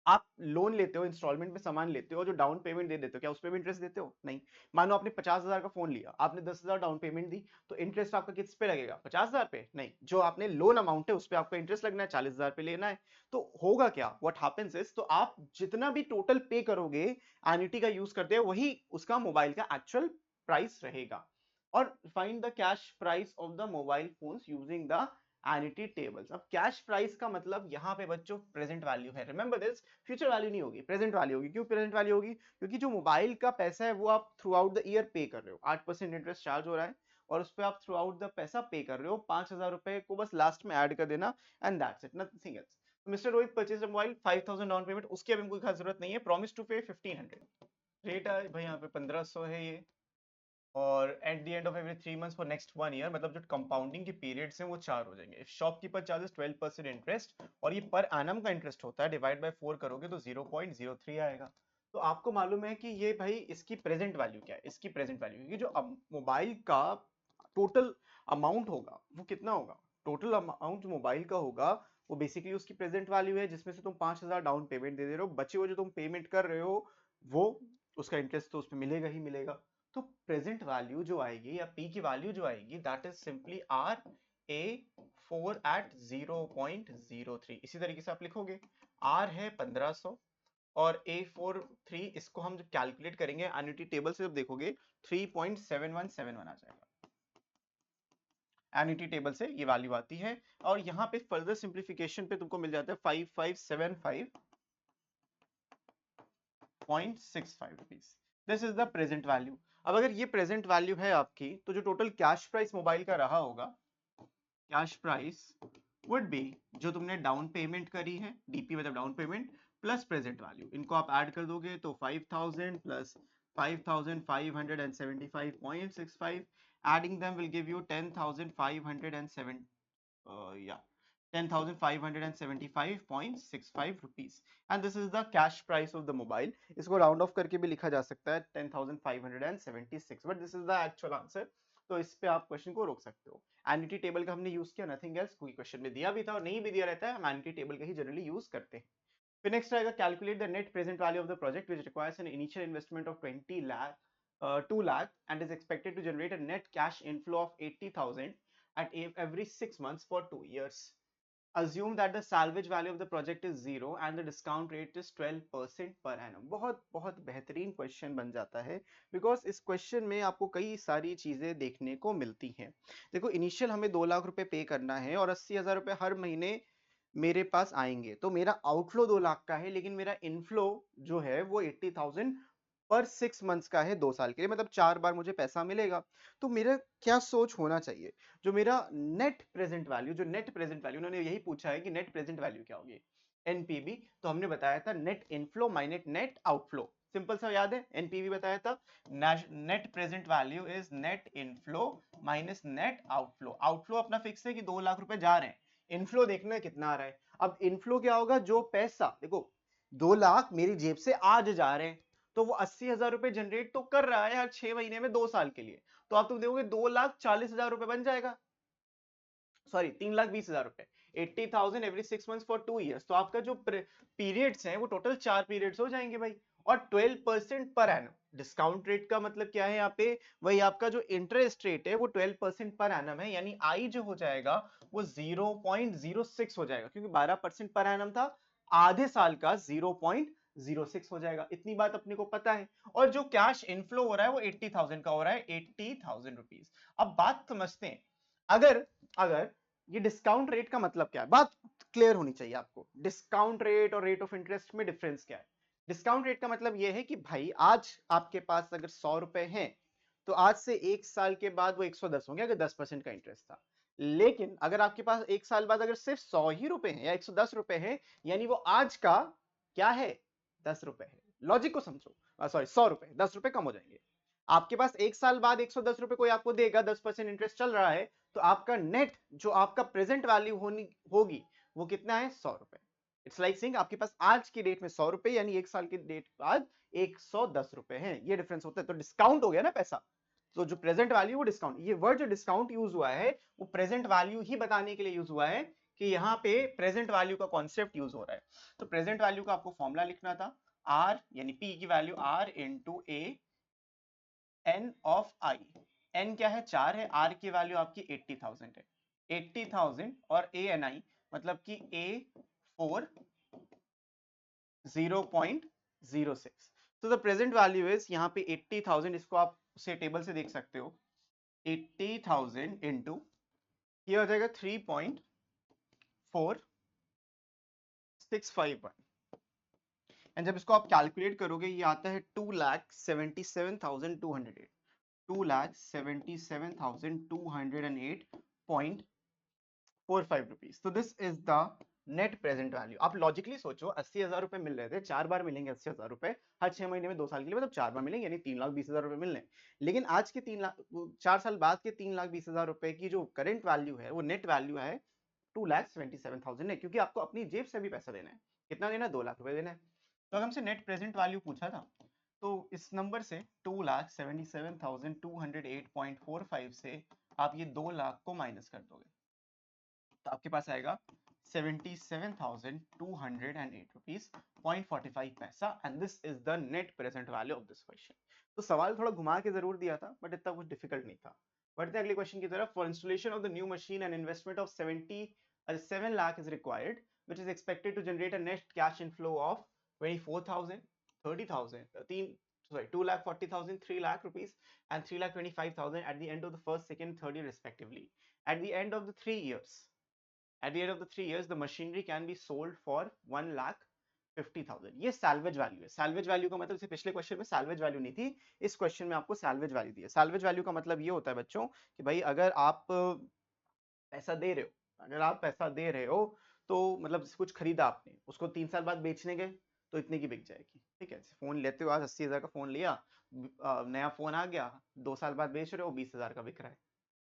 [SPEAKER 1] आप loan लेते हो, instalment में सामान लेते हो, जो down payment दे देते हो, क्या उस पर भी इंटरेस्ट देते हो? नहीं। मानो आपने 50,000 का फोन लिया, आपने 10,000 डाउन पेमेंट दी, तो इंटरेस्ट आपका किस पे लगेगा? 50,000 पे? नहीं, जो आपने लोन अमाउंट है उस पर आपका इंटरेस्ट लगना है, 40,000 पे लेना है। तो होगा क्या, व्हाट हैपेंस इज, तो आप जितना भी टोटल पे करोगे एन्युटी का यूज करते हैं, वही उसका मोबाइल का एक्चुअल प्राइस रहेगा। और find the cash price of the mobile phones using the annuity tables. अब कैश प्राइस का मतलब यहाँ पे बच्चों प्रेजेंट वैल्यू है, रिमेंबर दिस, फ्यूचर वैल्यू नहीं होगी, प्रेजेंट वैल्यू होगी। क्यों प्रेजेंट वैल्यू होगी? क्योंकि जो मोबाइल का पैसा है वो आप थ्रू आउट द ईयर पे कर रहे हो, 8% इंटरेस्ट चार्ज हो रहा है और उस पर आप थ्रू आउट द पैसा पे कर रहे हो। 5,000 रुपए को बस लास्ट में ऐड कर देना and that's it, nothing else. Mister Rohit purchase mobile 5,000 down payment, उसकी अभी कोई खास जरूरत नहीं है। प्रॉमिस टू पे 1500, रेट है भाई यहाँ पे 1500 है ये, और eight the end of every 3 months for next 1 year, मतलब जो कंपाउंडिंग के पीरियड्स हैं वो 4 हो जाएंगे। शॉपकीपर चार्जेस 12% इंटरेस्ट, और ये पर एनम का इंटरेस्ट होता है, डिवाइड बाय 4 करोगे तो 0.03 आएगा। तो आपको मालूम है कि ये भाई इसकी प्रेजेंट वैल्यू क्या है, इसकी प्रेजेंट वैल्यू, क्योंकि जो मोबाइल का टोटल अमाउंट होगा वो कितना होगा, टोटल अमाउंट जो मोबाइल का होगा वो बेसिकली उसकी प्रेजेंट वैल्यू है, जिसमें से तुम 5,000 डाउन पेमेंट दे रहे हो, बचे हुए जो तुम पेमेंट कर रहे हो वो उसका इंटरेस्ट तो उसमें मिलेगा ही मिलेगा। तो प्रेजेंट वैल्यू जो आएगी या पी की वैल्यू जो आएगी, that is simply R a 4 at 0.03। इसी तरीके से आप लिखोगे, आर है 1500 और A43, इसको हम जब कैलकुलेट करेंगे एन्युटी टेबल से जब देखोगे 3.7171 आ जाएगा, एन्युटी टेबल से ये वैल्यू आती है। और यहाँ पे फर्दर सिंप्लीफिकेशन पे तुमको मिल जाता है 5575.65 rupees. This is the present value. अब अगर ये प्रेजेंट वैल्यू है आपकी, तो जो टोटल कैश प्राइस मोबाइल का रहा होगा, कैश प्राइस वुड बी, जो तुमने डाउन पेमेंट करी है, डीपी मतलब down payment, plus present value, इनको आप ऐड कर दोगे तो 5,000 plus 5,575.65, adding them will give you 10,507, yeah, 10,575.65 rupees, and this is the cash price of the mobile. इसको राउंड ऑफ करके भी लिखा जा सकता है 10,576, but this is the actual answer. तो इस पे आप क्वेश्चन को रोक सकते हो। एन्युटी टेबल का हमने यूज किया, नथिंग एल्स, क्योंकि क्वेश्चन में दिया भी था और नहीं भी दिया रहता है, हम एन्युटी टेबल का ही जनरली यूज करते हैं। फिर नेक्स्ट आएगा, calculate the net present value of the project which requires an initial investment of 2 lakh and is expected to generate a net cash inflow of 80,000 at every 6 months for 2 years. Assume that the salvage value of the project is 0 and the discount rate is 12% per annum. बहुत बहुत बेहतरीन question बन जाता है, because इस question में आपको कई सारी चीजें देखने को मिलती हैं। देखो इनिशियल हमें 2 लाख रुपए पे करना है और 80,000 रुपए हर महीने मेरे पास आएंगे, तो मेरा आउटफ्लो 2 लाख का है, लेकिन मेरा इनफ्लो जो है वो 80,000 पर 6 मंथ्स का है 2 साल के लिए, मतलब 4 बार मुझे पैसा मिलेगा। तो मेरा क्या सोच होना चाहिए, जो मेरा नेट प्रेजेंट वैल्यू, जो नेट प्रेजेंट वैल्यू, उन्होंने यही पूछा है कि नेट प्रेजेंट वैल्यू क्या होगी, एनपीवी। तो हमने बताया था net inflow minus net outflow, simple सा याद है, एनपीवी बताया था, net present value is net inflow minus net outflow. Outflow अपना फिक्स है कि 2 लाख रुपए जा रहे हैं, इनफ्लो देखना है कितना आ रहा है। अब इनफ्लो क्या होगा, जो पैसा, देखो 2 लाख मेरी जेब से आज जा रहे हैं, तो वो 80,000 रुपए जनरेट तो कर रहा है हर 6 महीने में 2 साल के लिए, तो आप तुम देखोगे 2,40,000 रुपए बन जाएगा, सॉरी 3,20,000 रुपए, 80,000 एवरी 6 मंथ्स फॉर 2 इयर्स। तो आपका जो पीरियड्स हैं वो टोटल 4 पीरियड्स हो जाएंगे भाई, और 12% पर एनम। डिस्काउंट रेट का मतलब क्या है यहाँ पे, वही आपका जो इंटरेस्ट रेट है वो 12% पर एनम है, यानी आई जो हो जाएगा वो 0.06 हो जाएगा, क्योंकि 12% पर एनम था, आधे साल का 0.06 हो जाएगा। इतनी बात अपने को पता है। और जो कैश इनफ्लो हो रहा है वो 80,000 का हो रहा है, 80,000 रुपीज। अब बात समझते हैं, अगर अगर ये डिस्काउंट रेट का मतलब क्या है, बात क्लियर होनी चाहिए आपको। डिस्काउंट रेट और रेट ऑफ इंटरेस्ट में डिफरेंस क्या है। डिस्काउंट रेट का मतलब ये है कि भाई आज आपके पास अगर 100 रुपए हैं, तो आज से 1 साल के बाद वो 110 होंगे, अगर 10% का इंटरेस्ट था। लेकिन अगर आपके पास 1 साल बाद अगर सिर्फ 100 ही रुपए हैं या 110 रुपए हैं, यानी वो आज का क्या है, 10 रुपए है। लॉजिक को समझो, सॉरी 100 रुपए, 10 रुपए कम हो जाएंगे। आपके पास 1 साल बाद 110 रुपए कोई आपको देगा, 10% इंटरेस्ट चल रहा है, तो आपका नेट जो आपका प्रेजेंट वैल्यू होगी वो कितना है, 100 रुपए। इट्स लाइक सेइंग आपके पास आज की डेट में 100 रुपए, यानी 1 साल की डेट बाद 110 रुपए हैं, ये डिफरेंस होता है। तो डिस्काउंट हो गया ना पैसा, तो जो प्रेजेंट वैल्यू वो डिस्काउंट, ये वर्ड जो डिस्काउंट यूज हुआ है वो प्रेजेंट वैल्यू ही बताने के लिए यूज हुआ है, कि यहाँ पे प्रेजेंट वैल्यू का कॉन्सेप्ट यूज हो रहा है। तो प्रेजेंट वैल्यू का आपको फॉर्मूला लिखना था, आर यानी पी की value R into a n of i. N क्या है, 4 है, आर की वैल्यू आपकी 80,000 है, 80,000 और ए एन आई मतलब कि ए 4 0.06। तो द प्रेजेंट वैल्यू इज यहाँ पे 80,000, इसको आप उसे टेबल से देख सकते हो, 80,000 इंटू ये हो जाएगा 3.4651, एंड जब इसको आप कैलकुलेट करोगे ये आता है 2,77,208, 2,77,208.45 रुपीज। तो this is the net present value. आप लॉजिकली सोचो, 80,000 रुपए मिल रहे थे, 4 बार मिलेंगे 80,000 रुपए हर 6 महीने में 2 साल के लिए, मतलब 4 बार मिलेंगे, यानी 3,20,000 रुपए मिल रहे हैं। लेकिन आज के 3 लाख, 4 साल बाद के 3,20,000 रुपए की जो करंट वैल्यू है वो नेट वैल्यू है 2,77,000 है, क्योंकि आपको अपनी जेब से भी पैसा देना है। कितना देना है, 2 लाख रुपए देना है। तो अगर हमसे नेट प्रेजेंट वैल्यू पूछा था, तो इस नंबर से 2,77,208.45 से आप ये 2 लाख को माइनस कर दोगे, तो आपके पास आएगा 77,208 रुपीज 0.45 पैसा, and this is the net present value of this question. तो सवाल थोड़ा घुमा के जरूर दिया था, बट इतना कुछ डिफिकल्ट नहीं था। बढ़ते हैं अगले क्वेश्चन की तरफ। For installation of the new machine and investment of 7 lakh is required, which is expected to generate a net cash inflow of 24,000, 30,000, 2,40,000, 3 lakh rupees, and 3,25,000 at the end of the first, second, third year respectively. At the end of the 3 years, at the end of the 3 years, the machinery can be sold for 1,50,000. ये salvage value है। Salvage value का मतलब, पिछले question में salvage value नहीं थी, इस question में आपको सैल्वेज वैल्यू दी है। सैल्वेज वैल्यू का मतलब ये होता है बच्चों कि भाई अगर आप पैसा दे रहे हो, अगर आप पैसा दे रहे हो तो मतलब कुछ खरीदा आपने, उसको 3 साल बाद बेचने गए तो इतने की बिक जाएगी। ठीक है, फोन लेते हो, आज 80,000 का फोन लिया, नया फोन आ गया, 2 साल बाद बेच रहे हो, 20,000 का बिक रहा है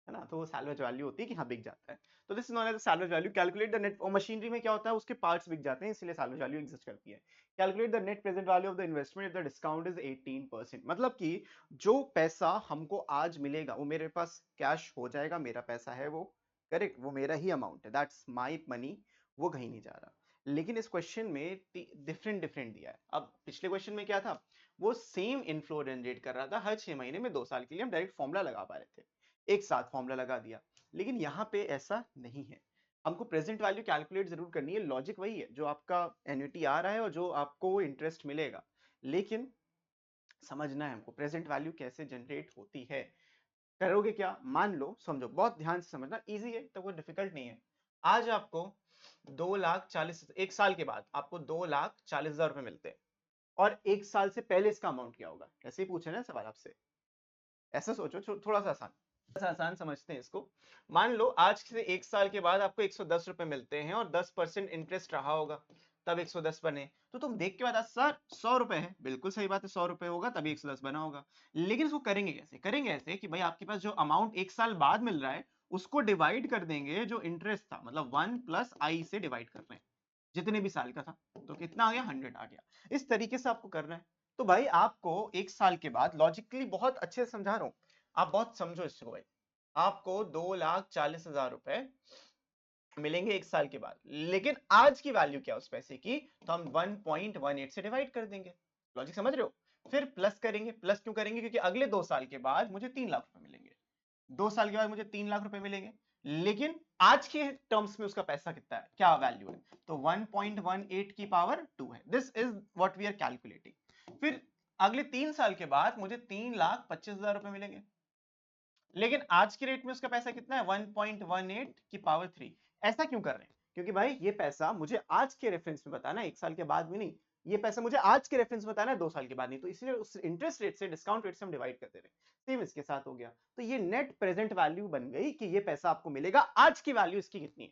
[SPEAKER 1] ना, तो वो सैल्वेज वैल्यू होती है कि हाँ बिक जाता है। तो this is known as salvage value. Calculate the net, और मशीनरी में क्या होता है, उसके पार्ट्स बिक जाते हैं, इसलिए सैल्वेज वैल्यू एग्जिस्ट करती है। Calculate the net present value of the investment if the discount is 18%, मतलब कि जो पैसा हमको आज मिलेगा वो मेरे पास कैश हो जाएगा, मेरा पैसा है वो, करेक्ट, वो मेरा ही अमाउंट है, दैट्स माय मनी, वो कहीं नहीं जा रहा। लेकिन इस क्वेश्चन में डिफरेंट डिफरेंट दिया है। अब पिछले क्वेश्चन में क्या था, वो सेम इनफ्लो जनरेट कर रहा था हर 6 महीने में 2 साल के लिए, हम डायरेक्ट फॉर्मूला लगा पा रहे थे, एक साथ फॉर्मूला लगा दिया। लेकिन यहाँ पे ऐसा नहीं है, हमको प्रेजेंट वैल्यू कैलकुलेट जरूर करनी है। लॉजिक वही है, जो आपका एन्युटी आ रहा है और जो आपको इंटरेस्ट मिलेगा, लेकिन समझना है हमको प्रेजेंट वैल्यू कैसे जनरेट होती है। करोगे क्या, मान लो, समझो, बहुत ध्यान से समझना, इजी है तो कोई डिफिकल्ट नहीं है। आज आपको 2,40,000, 1 साल के बाद आपको 2,40,000 रुपए मिलते हैं, और 1 साल से पहले इसका अमाउंट क्या होगा। ऐसे ही पूछे ना सवाल आपसे, ऐसा सोचो, थोड़ा सा आसान समझते हैं इसको। मान लो आज से 1 साल के बाद आपको 110 रुपए मिलते हैं और 10% इंटरेस्ट रहा होगा, तब 110 बने। तो तुम देख के बता सर 100 रुपए है, बिल्कुल सही बात है, 100 रुपए होगा तभी 110 बना होगा। लेकिन इसको करेंगे कैसे, करेंगे ऐसे कि भाई आपके पास जो अमाउंट 1 साल बाद मिल रहा है उसको डिवाइड कर देंगे जो इंटरेस्ट था, मतलब 1 प्लस आई से डिवाइड कर रहे हैं, जितने भी साल का था, तो कितना आ गया 100 आ गया। इस तरीके से आपको करना है। तो भाई आपको 1 साल के बाद, लॉजिकली बहुत अच्छे से समझा रहा हूं, आप बहुत समझो इसको भाई, आपको 2,40,000 रुपए मिलेंगे 1 साल के बाद, लेकिन आज की वैल्यू क्या उस पैसे की, तो हम 1.18 से डिवाइड कर देंगे। लॉजिक समझ रहे हो। फिर प्लस करेंगे, प्लस क्यों करेंगे, क्योंकि अगले 2 साल के बाद मुझे 3 लाख रुपए मिलेंगे, 2 साल के बाद मुझे 3 लाख रुपए मिलेंगे, लेकिन आज के टर्म्स में उसका पैसा कितना है, क्या वैल्यू है, तो 1.18 की पावर 2 है। This is what we are calculating. फिर अगले 3 साल के बाद मुझे 3,25,000 रुपए मिलेंगे, लेकिन आज के रेट में उसका पैसा कितना है, 1.18 की पावर 3। ऐसा क्यों कर रहे हैं, क्योंकि भाई ये पैसा मुझे आज के रेफरेंस में बताना है, 1 साल के बाद भी नहीं, ये पैसा मुझे आज के रेफरेंस में बताना है, 2 साल के बाद नहीं, तो इसलिए उस इंटरेस्ट रेट से, डिस्काउंट रेट से हम डिवाइड कर दे रहे हैं। सेम इसके साथ हो गया। तो ये नेट प्रेजेंट वैल्यू बन गई कि ये पैसा आपको मिलेगा, आज की वैल्यू इसकी कितनी है,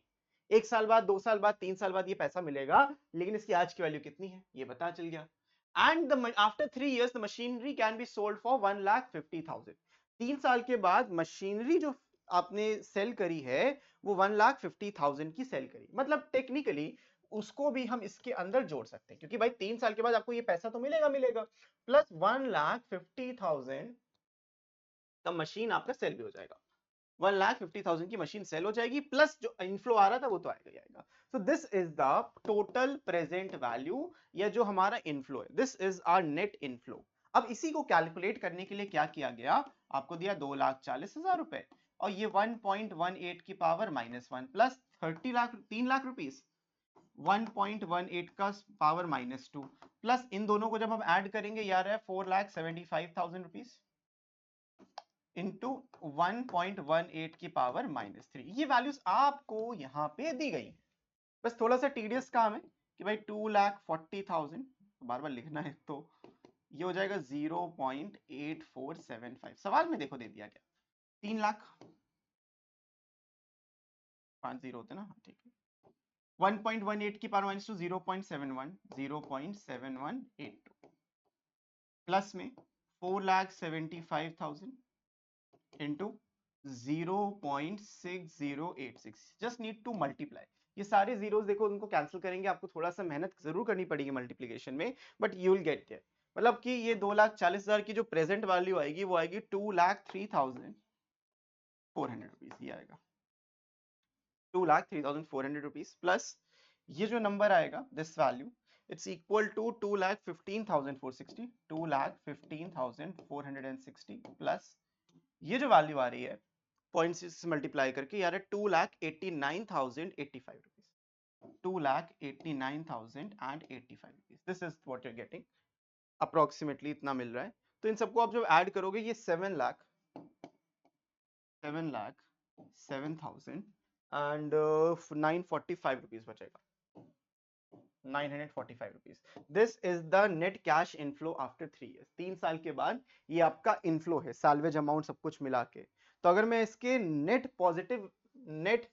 [SPEAKER 1] 1 साल बाद, 2 साल बाद, 3 साल बाद ये पैसा मिलेगा, लेकिन इसकी आज की वैल्यू कितनी है ये पता चल गया। And after 3 years the machinery can be sold for 1,50,000। 3 साल के बाद मशीनरी जो आपने सेल करी है वो 1,50,000 की सेल करी, मतलब टेक्निकली उसको भी हम इसके अंदर जोड़ सकते हैं, क्योंकि भाई 3 साल के बाद आपको ये पैसा तो मिलेगा मिलेगा, प्लस 1,50,000 का मशीन आपका सेल भी हो जाएगा, 1,50,000 की मशीन सेल हो जाएगी, प्लस जो इनफ्लो आ रहा था वो तो आएगा ही आएगा। So this is the total present value, या जो हमारा इनफ्लो है, this is our net inflow. अब इसी को कैलकुलेट करने के लिए क्या किया गया, आपको दिया 2,40,000 रुपए, और ये 1.18 की power -1 plus 30 lakh, 3 lakh rupees, 1.18 का पावर -2, प्लस इन दोनों को जब हम ऐड करेंगे यार है 4,75,000 रुपीस इंटू 1.18 की पावर -3। ये वैल्यूज आपको यहाँ पे दी गई। बस थोड़ा सा टीडियस काम है कि भाई 2,40,000 बार बार लिखना है, तो ये हो जाएगा 0.8475। सवाल में देखो दे दिया गया 3 लाख, 5 जीरो होते ना, ठीक है। 1.18 की पावर -2 0.71, 0.7182 प्लस में 4,75,000 into 0.6086, just need to multiply. ये सारे जीरोस देखो उनको कैंसिल करेंगे, आपको थोड़ा सा मेहनत जरूर करनी पड़ेगी मल्टीप्लिकेशन में, but you will get there. मतलब कि ये 2,40,000 की जो प्रेजेंट वैल्यू आएगी वो आएगी 2,03,400 रुपीज, ये आएगा 2,03,400 रुपीज, प्लस ये जो नंबर आएगा this value, it's equal to 2,15,460, 2,15,460 plus ये जो वैल्यू आ रही है 0.6 से मल्टीप्लाई करके, यार 2,89,085 rupees, 2,89,085 rupees, this is what you are getting, approximately इतना मिल रहा है। तो इन सबको आप जब ऐड करोगे ये 7,07,000 एंड 945 रुपीज बचेगा, 945 rupees. This is the net cash inflow after 3 years। 3 साल के बाद ये आपका इनफ्लो है, सैल्वेज अमाउंट सब कुछ मिला के। तो अगर मैं इसके net positive, net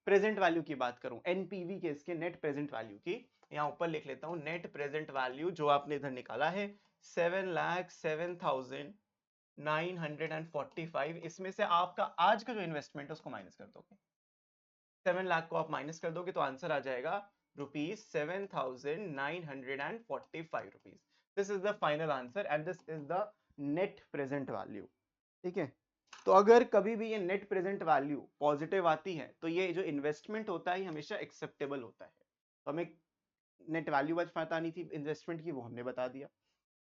[SPEAKER 1] present value की बात करूं, एनपीवी के, इसके नेट प्रेजेंट वैल्यू की, यहां ऊपर लिख लेता हूं, नेट प्रेजेंट वैल्यू जो आपने इधर निकाला है 7,07,945, इसमें से आपका आज का जो इन्वेस्टमेंट है उसको माइनस कर दोगे, 7 लाख को आप माइनस कर दोगे तो आंसर आ जाएगा ₹7,945 rupees. This is the final answer and this is the net present value. ठीक है, तो अगर कभी भी ये नेट प्रेजेंट वैल्यू पॉजिटिव आती है तो ये जो इन्वेस्टमेंट होता है हमेशा एक्सेप्टेबल होता है। तो हमें नेट वैल्यू बच पाता नहीं थी इन्वेस्टमेंट की, वो हमने बता दिया।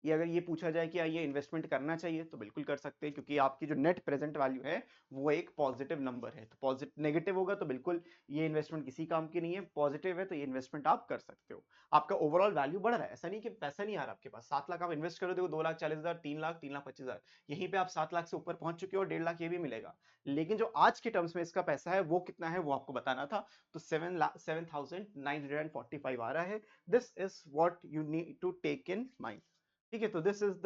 [SPEAKER 1] ये अगर ये पूछा जाए कि ये इन्वेस्टमेंट करना चाहिए तो बिल्कुल कर सकते हैं, क्योंकि आपकी जो नेट प्रेजेंट वैल्यू है वो एक पॉजिटिव नंबर है। तो पॉजिटिव नेगेटिव होगा तो बिल्कुल ये इन्वेस्टमेंट किसी काम की नहीं है, पॉजिटिव है तो ये इन्वेस्टमेंट आप कर सकते हो। आपका ओवरऑल वैल्यू बढ़ रहा है, ऐसा नहीं कि पैसा नहीं आ रहा आपके पास। 7 लाख आप इन्वेस्ट करो, देखो 2,40,000, 3 लाख, 3,25,000, यहीं पे आप 7 लाख से ऊपर पहुंच चुके हो, 1.5 लाख ये भी मिलेगा। लेकिन जो आज के टर्म्स में इसका पैसा है वो कितना है वो आपको बताना था। तो 7,945 आ रहा है। This is what you need to take in mind. ठीक है, तो दिस इज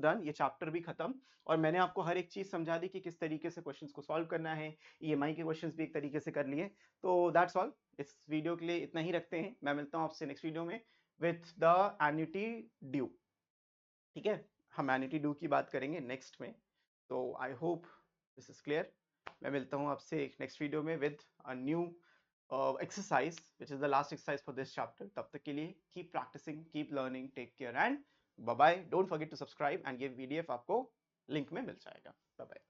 [SPEAKER 1] डन, ये चैप्टर भी खत्म। और मैंने आपको हर एक चीज समझा दी कि किस तरीके से क्वेश्चंस को सॉल्व करना है। ईएमआई के क्वेश्चंस भी एक तरीके से कर लिए। तो दैट्स ऑल, इस वीडियो के लिए इतना ही रखते हैं। मैं मिलता हूं आपसे नेक्स्ट वीडियो में विथ द एन्युटी ड्यू। ठीक है, हम एन्युटी ड्यू की बात करेंगे नेक्स्ट में। तो I hope this is clear. मैं मिलता हूं आपसे नेक्स्ट वीडियो में with a new exercise which is the last exercise for this chapter. तब तक के लिए keep practicing, keep learning, take care and bye bye. Don't forget to subscribe and ये PDF आपको link में मिल जाएगा। Bye bye.